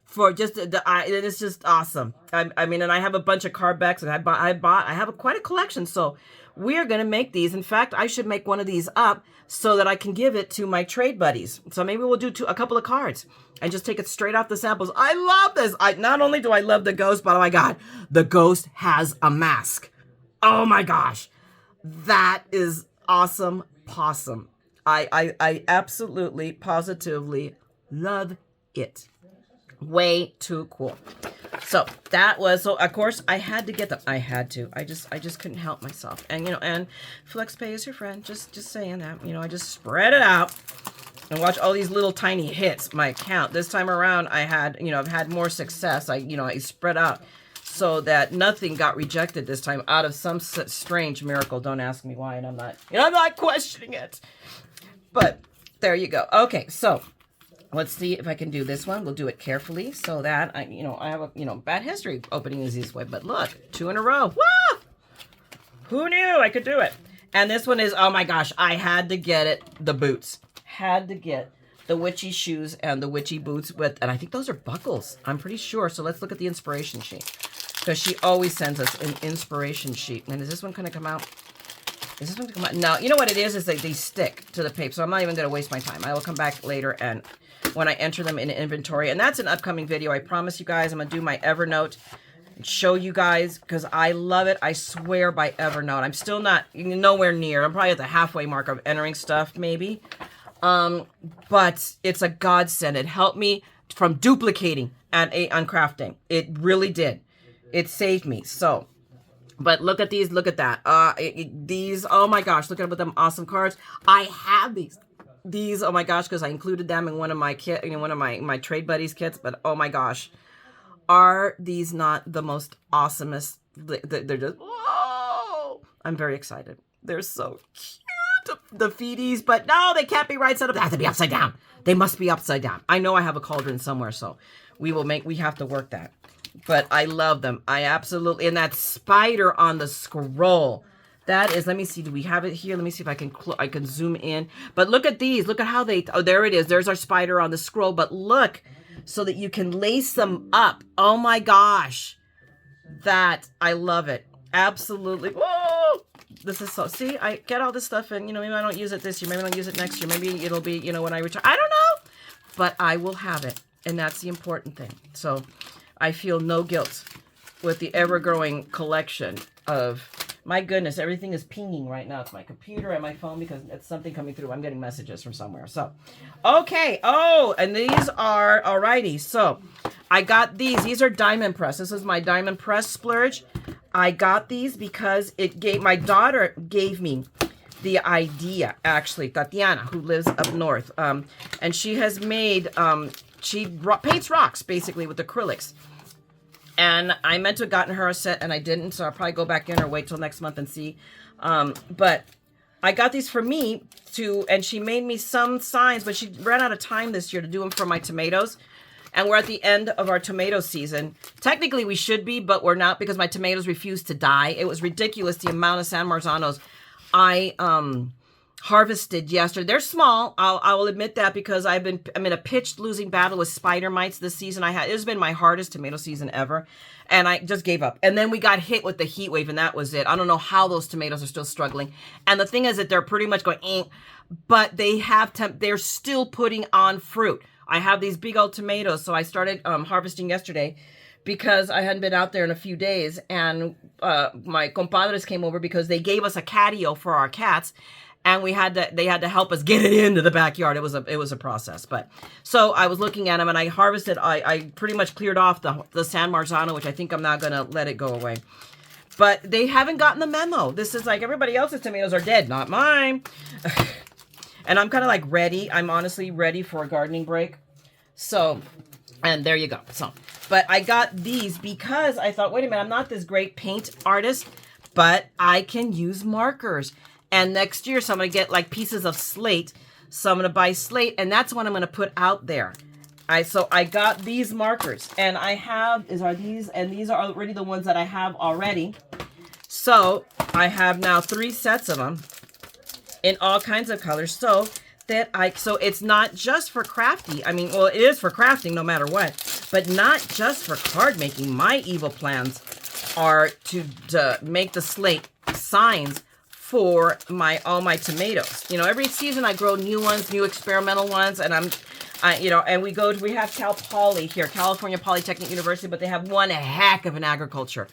for just it's just awesome. I mean, and I have a bunch of card backs, and I have quite a collection. So we are going to make these. In fact, I should make one of these up so that I can give it to my trade buddies. So maybe we'll do a couple of cards and just take it straight off the samples. I love this. Not only do I love the ghost, but oh my God, the ghost has a mask. Oh my gosh, that is awesome possum. I absolutely, positively love it. Way too cool. So that was, of course I had to get them. I just couldn't help myself. And and FlexPay is your friend. Just saying that. I just spread it out and watch all these little tiny hits. My account this time around, I had I've had more success. I spread out so that nothing got rejected this time out of some strange miracle. Don't ask me why, and I'm not questioning it. But there you go. Okay, so let's see if I can do this one. We'll do it carefully so that I have a bad history opening these this way. But look, 2 in a row. Woo! Who knew I could do it? And this one is, oh my gosh, I had to get it. The boots. Had to get the Witchy shoes and the Witchy boots and I think those are buckles. I'm pretty sure. So let's look at the inspiration sheet, because she always sends us an inspiration sheet. And is this one going to come out? Is this one going to come out? No, you know what it is they stick to the paper. So I'm not even going to waste my time. I will come back later and when I enter them in inventory. And that's an upcoming video. I promise you guys, I'm going to do my Evernote and show you guys, because I love it. I swear by Evernote. I'm still nowhere near. I'm probably at the halfway mark of entering stuff, maybe. But it's a godsend. It helped me from duplicating on crafting. It really did. It saved me. So, but look at these. Look at that. These, oh my gosh, look at them awesome cards. I have these, oh my gosh, because I included them in one of my one of my trade buddies kits. But oh my gosh, are these not the most awesomest? They're just, whoa! I'm very excited. They're so cute, the feeties, but no, they can't be right side up. They have to be upside down. They must be upside down. I know I have a cauldron somewhere, so we have to work that. But I love them. I absolutely, and that spider on the scroll. That is, let me see, do we have it here? Let me see if I can zoom in. But look at these. Look at how oh, there it is. There's our spider on the scroll. But look, so that you can lace them up. Oh my gosh. I love it. Absolutely. Whoa! This is so, see, I get all this stuff and, maybe I don't use it this year. Maybe I don't use it next year. Maybe it'll be, when I return. I don't know. But I will have it. And that's the important thing. So I feel no guilt with the ever-growing collection of, my goodness, everything is pinging right now. It's my computer and my phone because it's something coming through. I'm getting messages from somewhere. So, okay. Oh, and these are, alrighty. So, I got these. These are diamond press. This is my diamond press splurge. I got these because my daughter gave me the idea, actually, Tatiana, who lives up north. And she has made paints rocks basically with acrylics. And I meant to have gotten her a set and I didn't, so I'll probably go back in or wait till next month and see. But I got these for me and she made me some signs, but she ran out of time this year to do them for my tomatoes. And we're at the end of our tomato season. Technically we should be, but we're not because my tomatoes refuse to die. It was ridiculous the amount of San Marzanos I harvested yesterday. They're small. I will admit that because I'm in a pitched losing battle with spider mites this season. It's been my hardest tomato season ever, and I just gave up. And then we got hit with the heat wave, and that was it. I don't know how those tomatoes are still struggling. And the thing is that they're pretty much going, but they're still putting on fruit. I have these big old tomatoes, so I started harvesting yesterday because I hadn't been out there in a few days, and my compadres came over because they gave us a catio for our cats. And they had to help us get it into the backyard. It was a process. But so I was looking at them and I harvested. I pretty much cleared off the San Marzano, which I think I'm not gonna let it go away. But they haven't gotten the memo. This is like everybody else's tomatoes are dead, not mine. And I'm kind of like ready. I'm honestly ready for a gardening break. So, and there you go. So, but I got these because I thought, wait a minute, I'm not this great paint artist, but I can use markers. And next year, so I'm going to get like pieces of slate. So I'm going to buy slate, and that's what I'm going to put out there. So I got these markers, and these are already the ones that I have already. So I have now 3 sets of them in all kinds of colors. So it's not just for crafty. I mean, well, it is for crafting no matter what, but not just for card making. My evil plans are to make the slate signs for all my tomatoes. You know, every season I grow new ones, new experimental ones, and we have Cal Poly here, California Polytechnic University, but they have one heck of an agriculture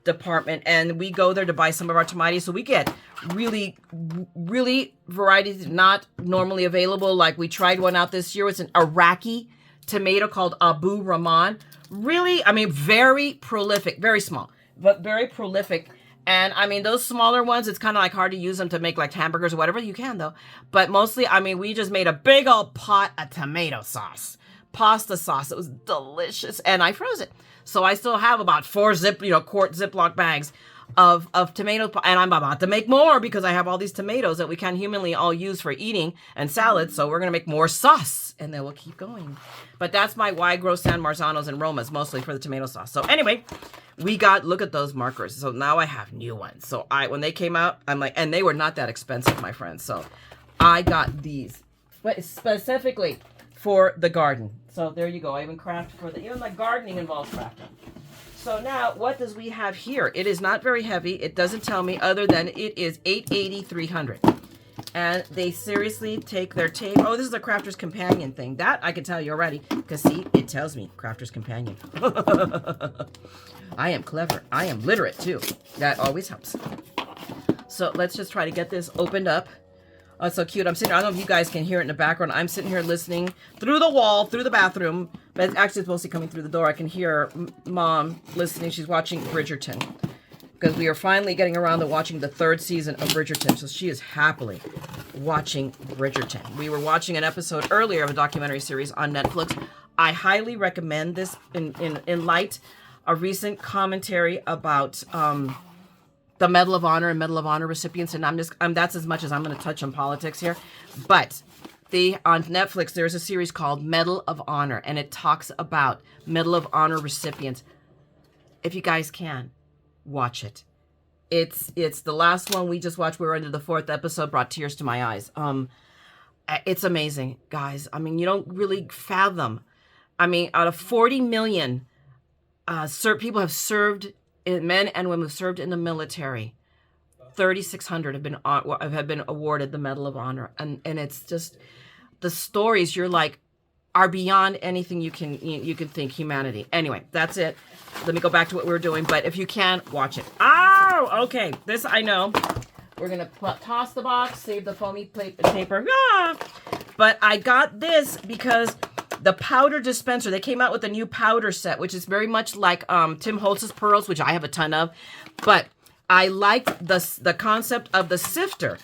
department, and we go there to buy some of our tomatoes. So we get really, really varieties not normally available. Like we tried one out this year. It's an Iraqi tomato called Abu Rahman. Really, I mean, very prolific, very small, but very prolific. And I mean, those smaller ones, it's kind of like hard to use them to make like hamburgers or whatever. You can though. But mostly, I mean, we just made a big old pot of tomato sauce, pasta sauce. It was delicious. And I froze it. So I still have about 4 quart Ziploc bags of tomato. And I'm about to make more because I have all these tomatoes that we can humanly all use for eating and salads. So we're going to make more sauce and then we'll keep going. But that's why I grow San Marzanos and Romas, mostly for the tomato sauce. So anyway, look at those markers. So now I have new ones. So when they came out, I'm like, and they were not that expensive, my friends. So I got these, but specifically for the garden. So there you go. I even craft even like gardening involves crafting. So now what does we have here? It is not very heavy. It doesn't tell me other than it is 880, 300. And they seriously take their tape. Oh, this is a Crafter's Companion thing. That I can tell you already. Because see, it tells me Crafter's Companion. I am clever. I am literate too. That always helps. So let's just try to get this opened up. Oh, it's so cute. I'm sitting, I don't know if you guys can hear it in the background. I'm sitting here listening through the wall, through the bathroom. But actually it's mostly coming through the door. I can hear Mom listening. She's watching Bridgerton. Because we are finally getting around to watching the 3rd season of Bridgerton. So she is happily watching Bridgerton. We were watching an episode earlier of a documentary series on Netflix. I highly recommend this in light of recent commentary about the Medal of Honor and Medal of Honor recipients. And that's as much as I'm going to touch on politics here. But on Netflix, there's a series called Medal of Honor. And it talks about Medal of Honor recipients. If you guys can, watch it. It's the last one we just watched. We were into the 4th episode, brought tears to my eyes. It's amazing, guys. I mean, you don't really fathom. I mean, out of 40 million people have served, men and women have served in the military. 3,600 have been awarded the Medal of Honor, and it's just the stories are beyond anything you can think. Humanity. Anyway, that's it. Let me go back to what we were doing. But if you can, watch it. Oh, okay. This I know. We're gonna toss the box, save the foamy paper. Ah! But I got this because the powder dispenser. They came out with a new powder set, which is very much like Tim Holtz's pearls, which I have a ton of. But I like the concept of the sifter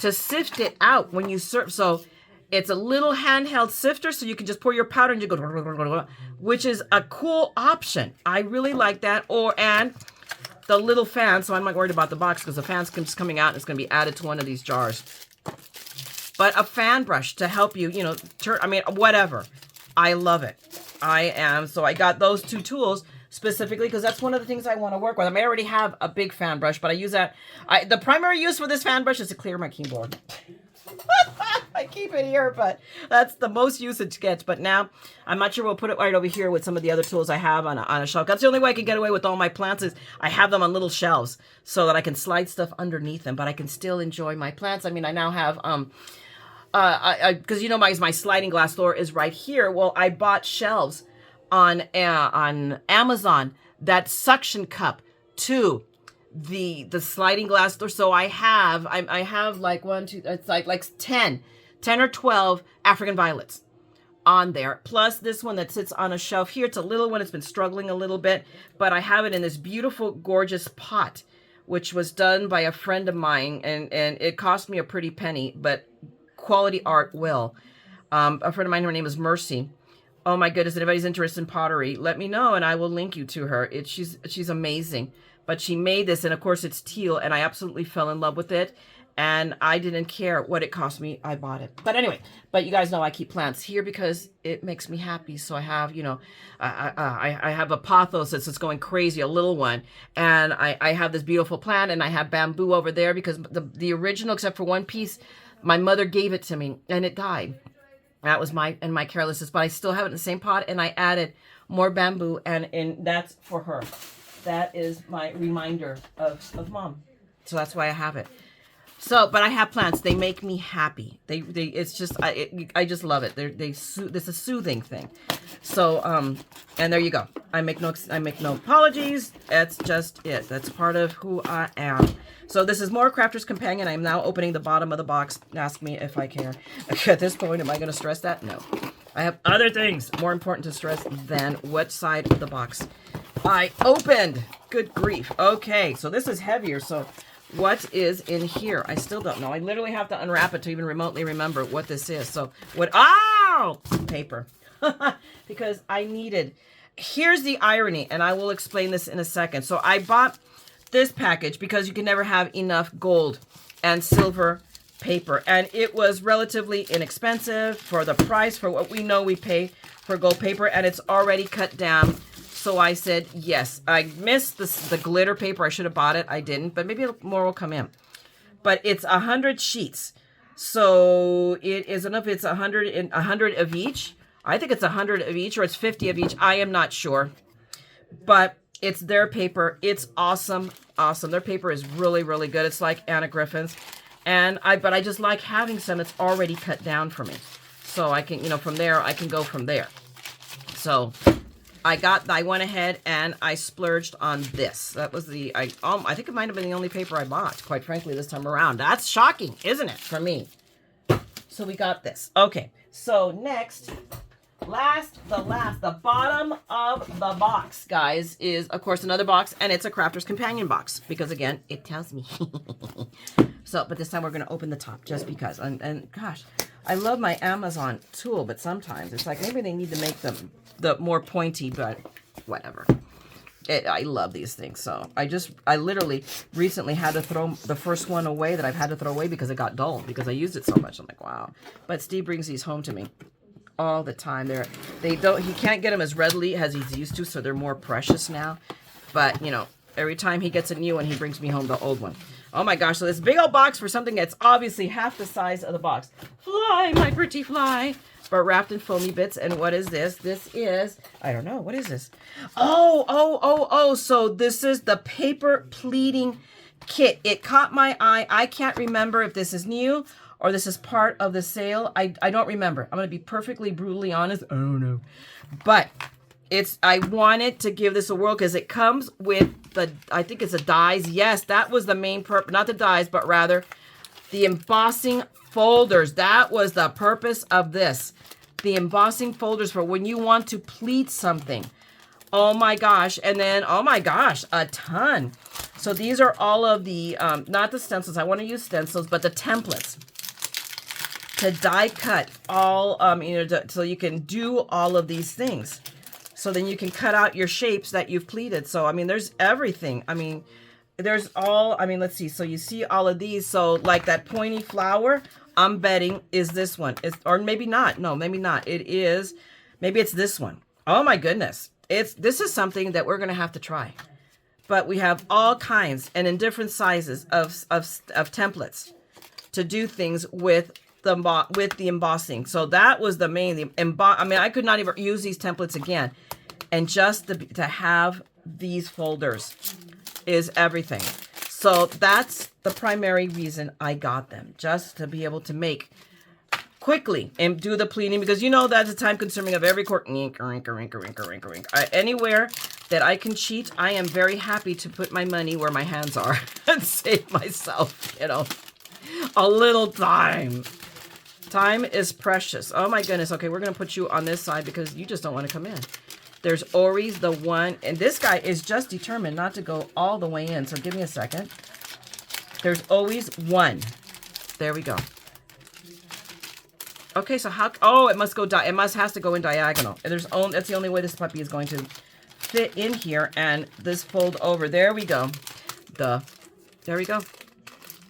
to sift it out when you serve. So It's a little handheld sifter, so you can just pour your powder and you go, which is a cool option. I really like that. And the little fan, so I'm not worried about the box because the fan's just coming out and it's going to be added to one of these jars. But a fan brush to help you, you know, turn, I mean, whatever. I love it. So I got those two tools specifically because that's one of the things I want to work with. I may already have a big fan brush, but I use that. The primary use for this fan brush is to clear my keyboard. I keep it here, but that's the most usage gets. But now I'm not sure we'll put it right over here with some of the other tools I have on a shelf. That's the only way I can get away with all my plants is I have them on little shelves so that I can slide stuff underneath them, but I can still enjoy my plants. I mean, I now have, because you know my sliding glass door is right here. Well, I bought shelves on Amazon that suction cup to the sliding glass door. So I have like it's like 10 or 12 African violets on there, plus this one that sits on a shelf here. It's a little one, it's been struggling a little bit, but I have it in this beautiful gorgeous pot which was done by a friend of mine, and it cost me a pretty penny, but quality art will. A friend of mine, her name is Mercy. Oh my goodness, if anybody's interested in pottery, let me know and I will link you to her. She's amazing. But she made this, and of course it's teal, and I absolutely fell in love with it. And I didn't care what it cost me. I bought it. But anyway, but you guys know I keep plants here because it makes me happy. So I have, you know, I have a pothos that's just going crazy, a little one. And I have this beautiful plant, and I have bamboo over there because the original, except for one piece, my mother gave it to me and it died. That was my carelessness, but I still have it in the same pot, and I added more bamboo, and that's for her. That is my reminder of mom. So that's why I have it. So, but I have plants. They make me happy. It's just, I just love it. This is a soothing thing. So, and there you go. I make no apologies. That's just it. That's part of who I am. So this is more Crafter's Companion. I'm now opening the bottom of the box. Ask me if I care. At this point, am I going to stress that? No. I have other things more important to stress than what side of the box I opened. Good grief. Okay, so this is heavier. So what is in here? I still don't know. I literally have to unwrap it to even remotely remember what this is. So what? Oh, paper. Because I needed. Here's the irony, and I will explain this in a second. So I bought this package because you can never have enough gold and silver paper, and it was relatively inexpensive for the price for what we know we pay for gold paper, and it's already cut down. So I said yes. I missed the glitter paper. I should have bought it. I didn't, but maybe more will come in. But it's 100 sheets, so it is enough. It's 100 of each. I think it's 100 of each, or it's 50 of each. I am not sure, but it's their paper. It's awesome, awesome. Their paper is really, really good. It's like Anna Griffin's. But I just like having some that's already cut down for me. So I can, from there, I can go from there. So I went ahead and I splurged on this. That was I think it might have been the only paper I bought, quite frankly, this time around. That's shocking, isn't it, for me? So we got this. Okay, so next, the bottom of the box, guys, is, of course, another box, and it's a Crafter's Companion box, because, again, it tells me. So, but this time we're going to open the top, just because. And gosh, I love my Amazon tool, but sometimes it's like maybe they need to make them the more pointy, but whatever. I love these things. So I literally recently had to throw the first one away that I've had to throw away because it got dull, because I used it so much. I'm like, wow. But Steve brings these home to me all the time. He can't get them as readily as he's used to, so they're more precious now. But, every time he gets a new one, he brings me home the old one. Oh my gosh, so this big old box for something that's obviously half the size of the box. Fly, my pretty fly. But wrapped in foamy bits. And what is this? This is, I don't know, what is this? Oh, so this is the paper pleating kit. It caught my eye. I can't remember if this is new or this is part of the sale. I don't remember. I'm going to be perfectly brutally honest. I don't know. But I wanted to give this a whirl because it comes with I think it's the dies. Yes, that was the main purpose. Not the dies, but rather the embossing folders. That was the purpose of this. The embossing folders for when you want to pleat something. Oh my gosh. And then, oh my gosh, a ton. So these are all of the, not the stencils. I want to use stencils, but the templates. to die cut all, so you can do all of these things. So then you can cut out your shapes that you've pleated. So, I mean, there's everything. I mean, there's all, I mean, let's see. So you see all of these. So like that pointy flower, I'm betting is this one. Or maybe not. No, maybe not. It is, maybe it's this one. Oh my goodness. This is something that we're going to have to try. But we have all kinds and in different sizes of templates to do things with the embossing. So that was the main, I mean, I could not even use these templates again. And just to have these folders is everything. So that's the primary reason I got them, just to be able to make quickly and do the pleating, because you know that's the time consuming of every quarter. Anywhere that I can cheat, I am very happy to put my money where my hands are and save myself, you know, a little time. Time is precious. Oh my goodness. Okay, we're going to put you on this side because you just don't want to come in. There's Ori's the one, and this guy is just determined not to go all the way in. So give me a second. There's always one. There we go. Okay, so how? Oh, it must go. Has to go in diagonal. And that's the only way this puppy is going to fit in here. And this fold over. There we go. There we go.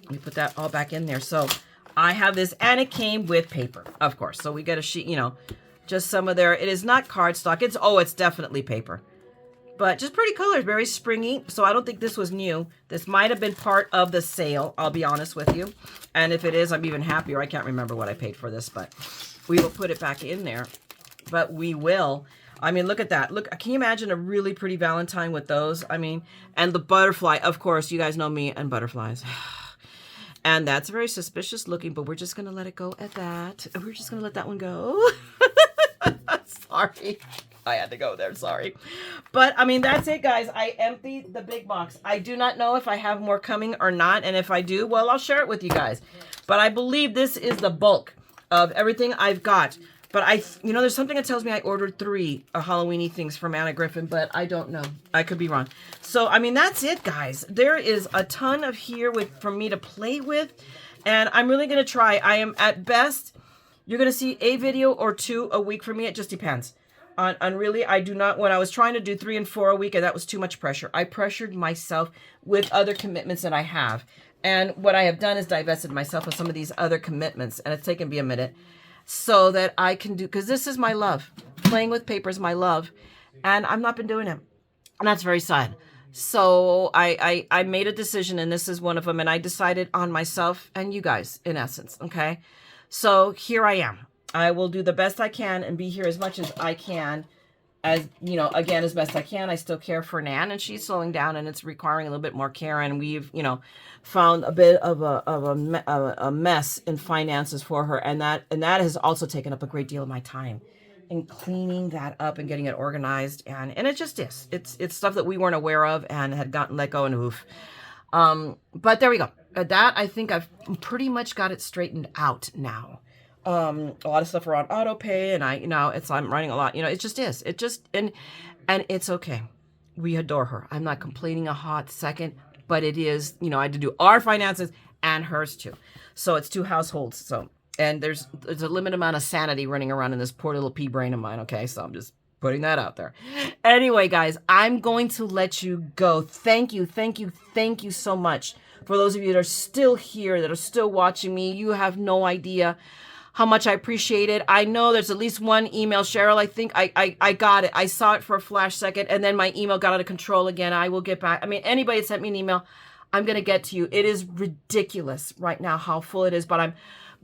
Let me put that all back in there. So I have this, and it came with paper, of course. So we get a sheet, you know. Just some of it is not cardstock. It's definitely paper. But just pretty colors, very springy. So I don't think this was new. This might have been part of the sale, I'll be honest with you. And if it is, I'm even happier. I can't remember what I paid for this, but we will put it back in there. But we will. I mean, look at that. Look, can you imagine a really pretty Valentine with those? I mean, and the butterfly, of course, you guys know me and butterflies. And that's very suspicious looking, but we're just going to let it go at that. We're just going to let that one go. Sorry. I had to go there. Sorry. But, I mean, that's it, guys. I emptied the big box. I do not know if I have more coming or not. And if I do, well, I'll share it with you guys. But I believe this is the bulk of everything I've got. But there's something that tells me I ordered 3 Halloween-y things from Anna Griffin, but I don't know. I could be wrong. So, I mean, that's it, guys. There is a ton of here for me to play with. And I'm really going to try. I am, at best, you're going to see a video or 2 a week from me. It just depends. On really, I do not, when I was trying to do 3 and 4 a week, and that was too much pressure. I pressured myself with other commitments that I have. And what I have done is divested myself of some of these other commitments. And it's taken me a minute. So that I can do, because this is my love. Playing with paper is my love. And I've not been doing it. And that's very sad. So I made a decision, and this is one of them. And I decided on myself and you guys, in essence. Okay. So here I am. I will do the best I can and be here as much as I can. As, again, as best I can. I still care for Nan, and she's slowing down, and it's requiring a little bit more care. And we've, found a bit of a mess in finances for her. And that has also taken up a great deal of my time in cleaning that up and getting it organized. And it just is. It's stuff that we weren't aware of and had gotten let go and oof. But there we go. That, I think I've pretty much got it straightened out now. A lot of stuff are on auto pay, and I'm writing a lot, it just is. And it's okay. We adore her. I'm not complaining a hot second, but it is, I had to do our finances and hers too. So it's 2 households. So, and there's a limited amount of sanity running around in this poor little pea brain of mine. Okay. So I'm just putting that out there. Anyway, guys, I'm going to let you go. Thank you so much for those of you that are still here, that are still watching me. You have no idea how much I appreciate it. I know there's at least one email, Cheryl. I think I got it. I saw it for a flash second, and then my email got out of control again. I will get back. I mean, anybody that sent me an email, I'm going to get to you. It is ridiculous right now how full it is, but I'm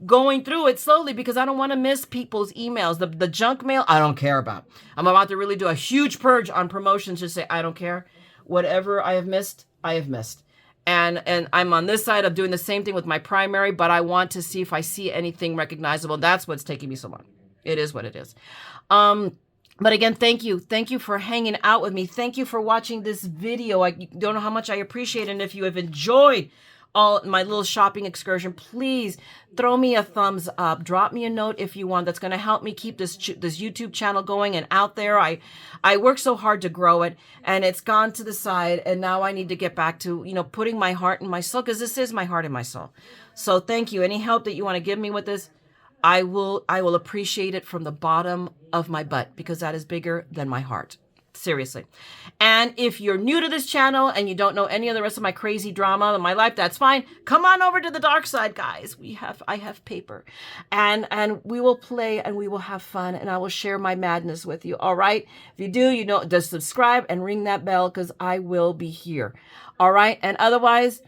going through it slowly because I don't want to miss people's emails. The junk mail, I don't care about. I'm about to really do a huge purge on promotions. Just say, I don't care. Whatever I have missed, I have missed. And I'm on this side of doing the same thing with my primary, but I want to see if I see anything recognizable. That's what's taking me so long. It is what it is. But again, thank you. Thank you for hanging out with me. Thank you for watching this video. I don't know how much I appreciate it. And if you have enjoyed all my little shopping excursion, please throw me a thumbs up. Drop me a note if you want. That's going to help me keep this YouTube channel going and out there. I worked so hard to grow it, and it's gone to the side. And now I need to get back to, putting my heart and my soul, because this is my heart and my soul. So thank you. Any help that you want to give me with this, I will appreciate it from the bottom of my butt, because that is bigger than my heart. Seriously. And if you're new to this channel and you don't know any of the rest of my crazy drama in my life, that's fine. Come on over to the dark side, guys. I have paper, and we will play and we will have fun, and I will share my madness with you. All right. If you do, just subscribe and ring that bell, because I will be here. All right. And otherwise,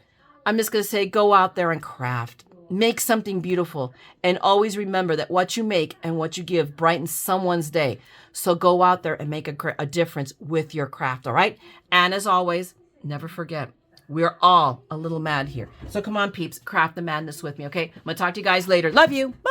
I'm just going to say, go out there and craft. Make something beautiful, and always remember that what you make and what you give brightens someone's day. So go out there and make a difference with your craft, all right? And as always, never forget, we're all a little mad here. So come on, peeps, craft the madness with me, okay? I'm going to talk to you guys later. Love you. Bye.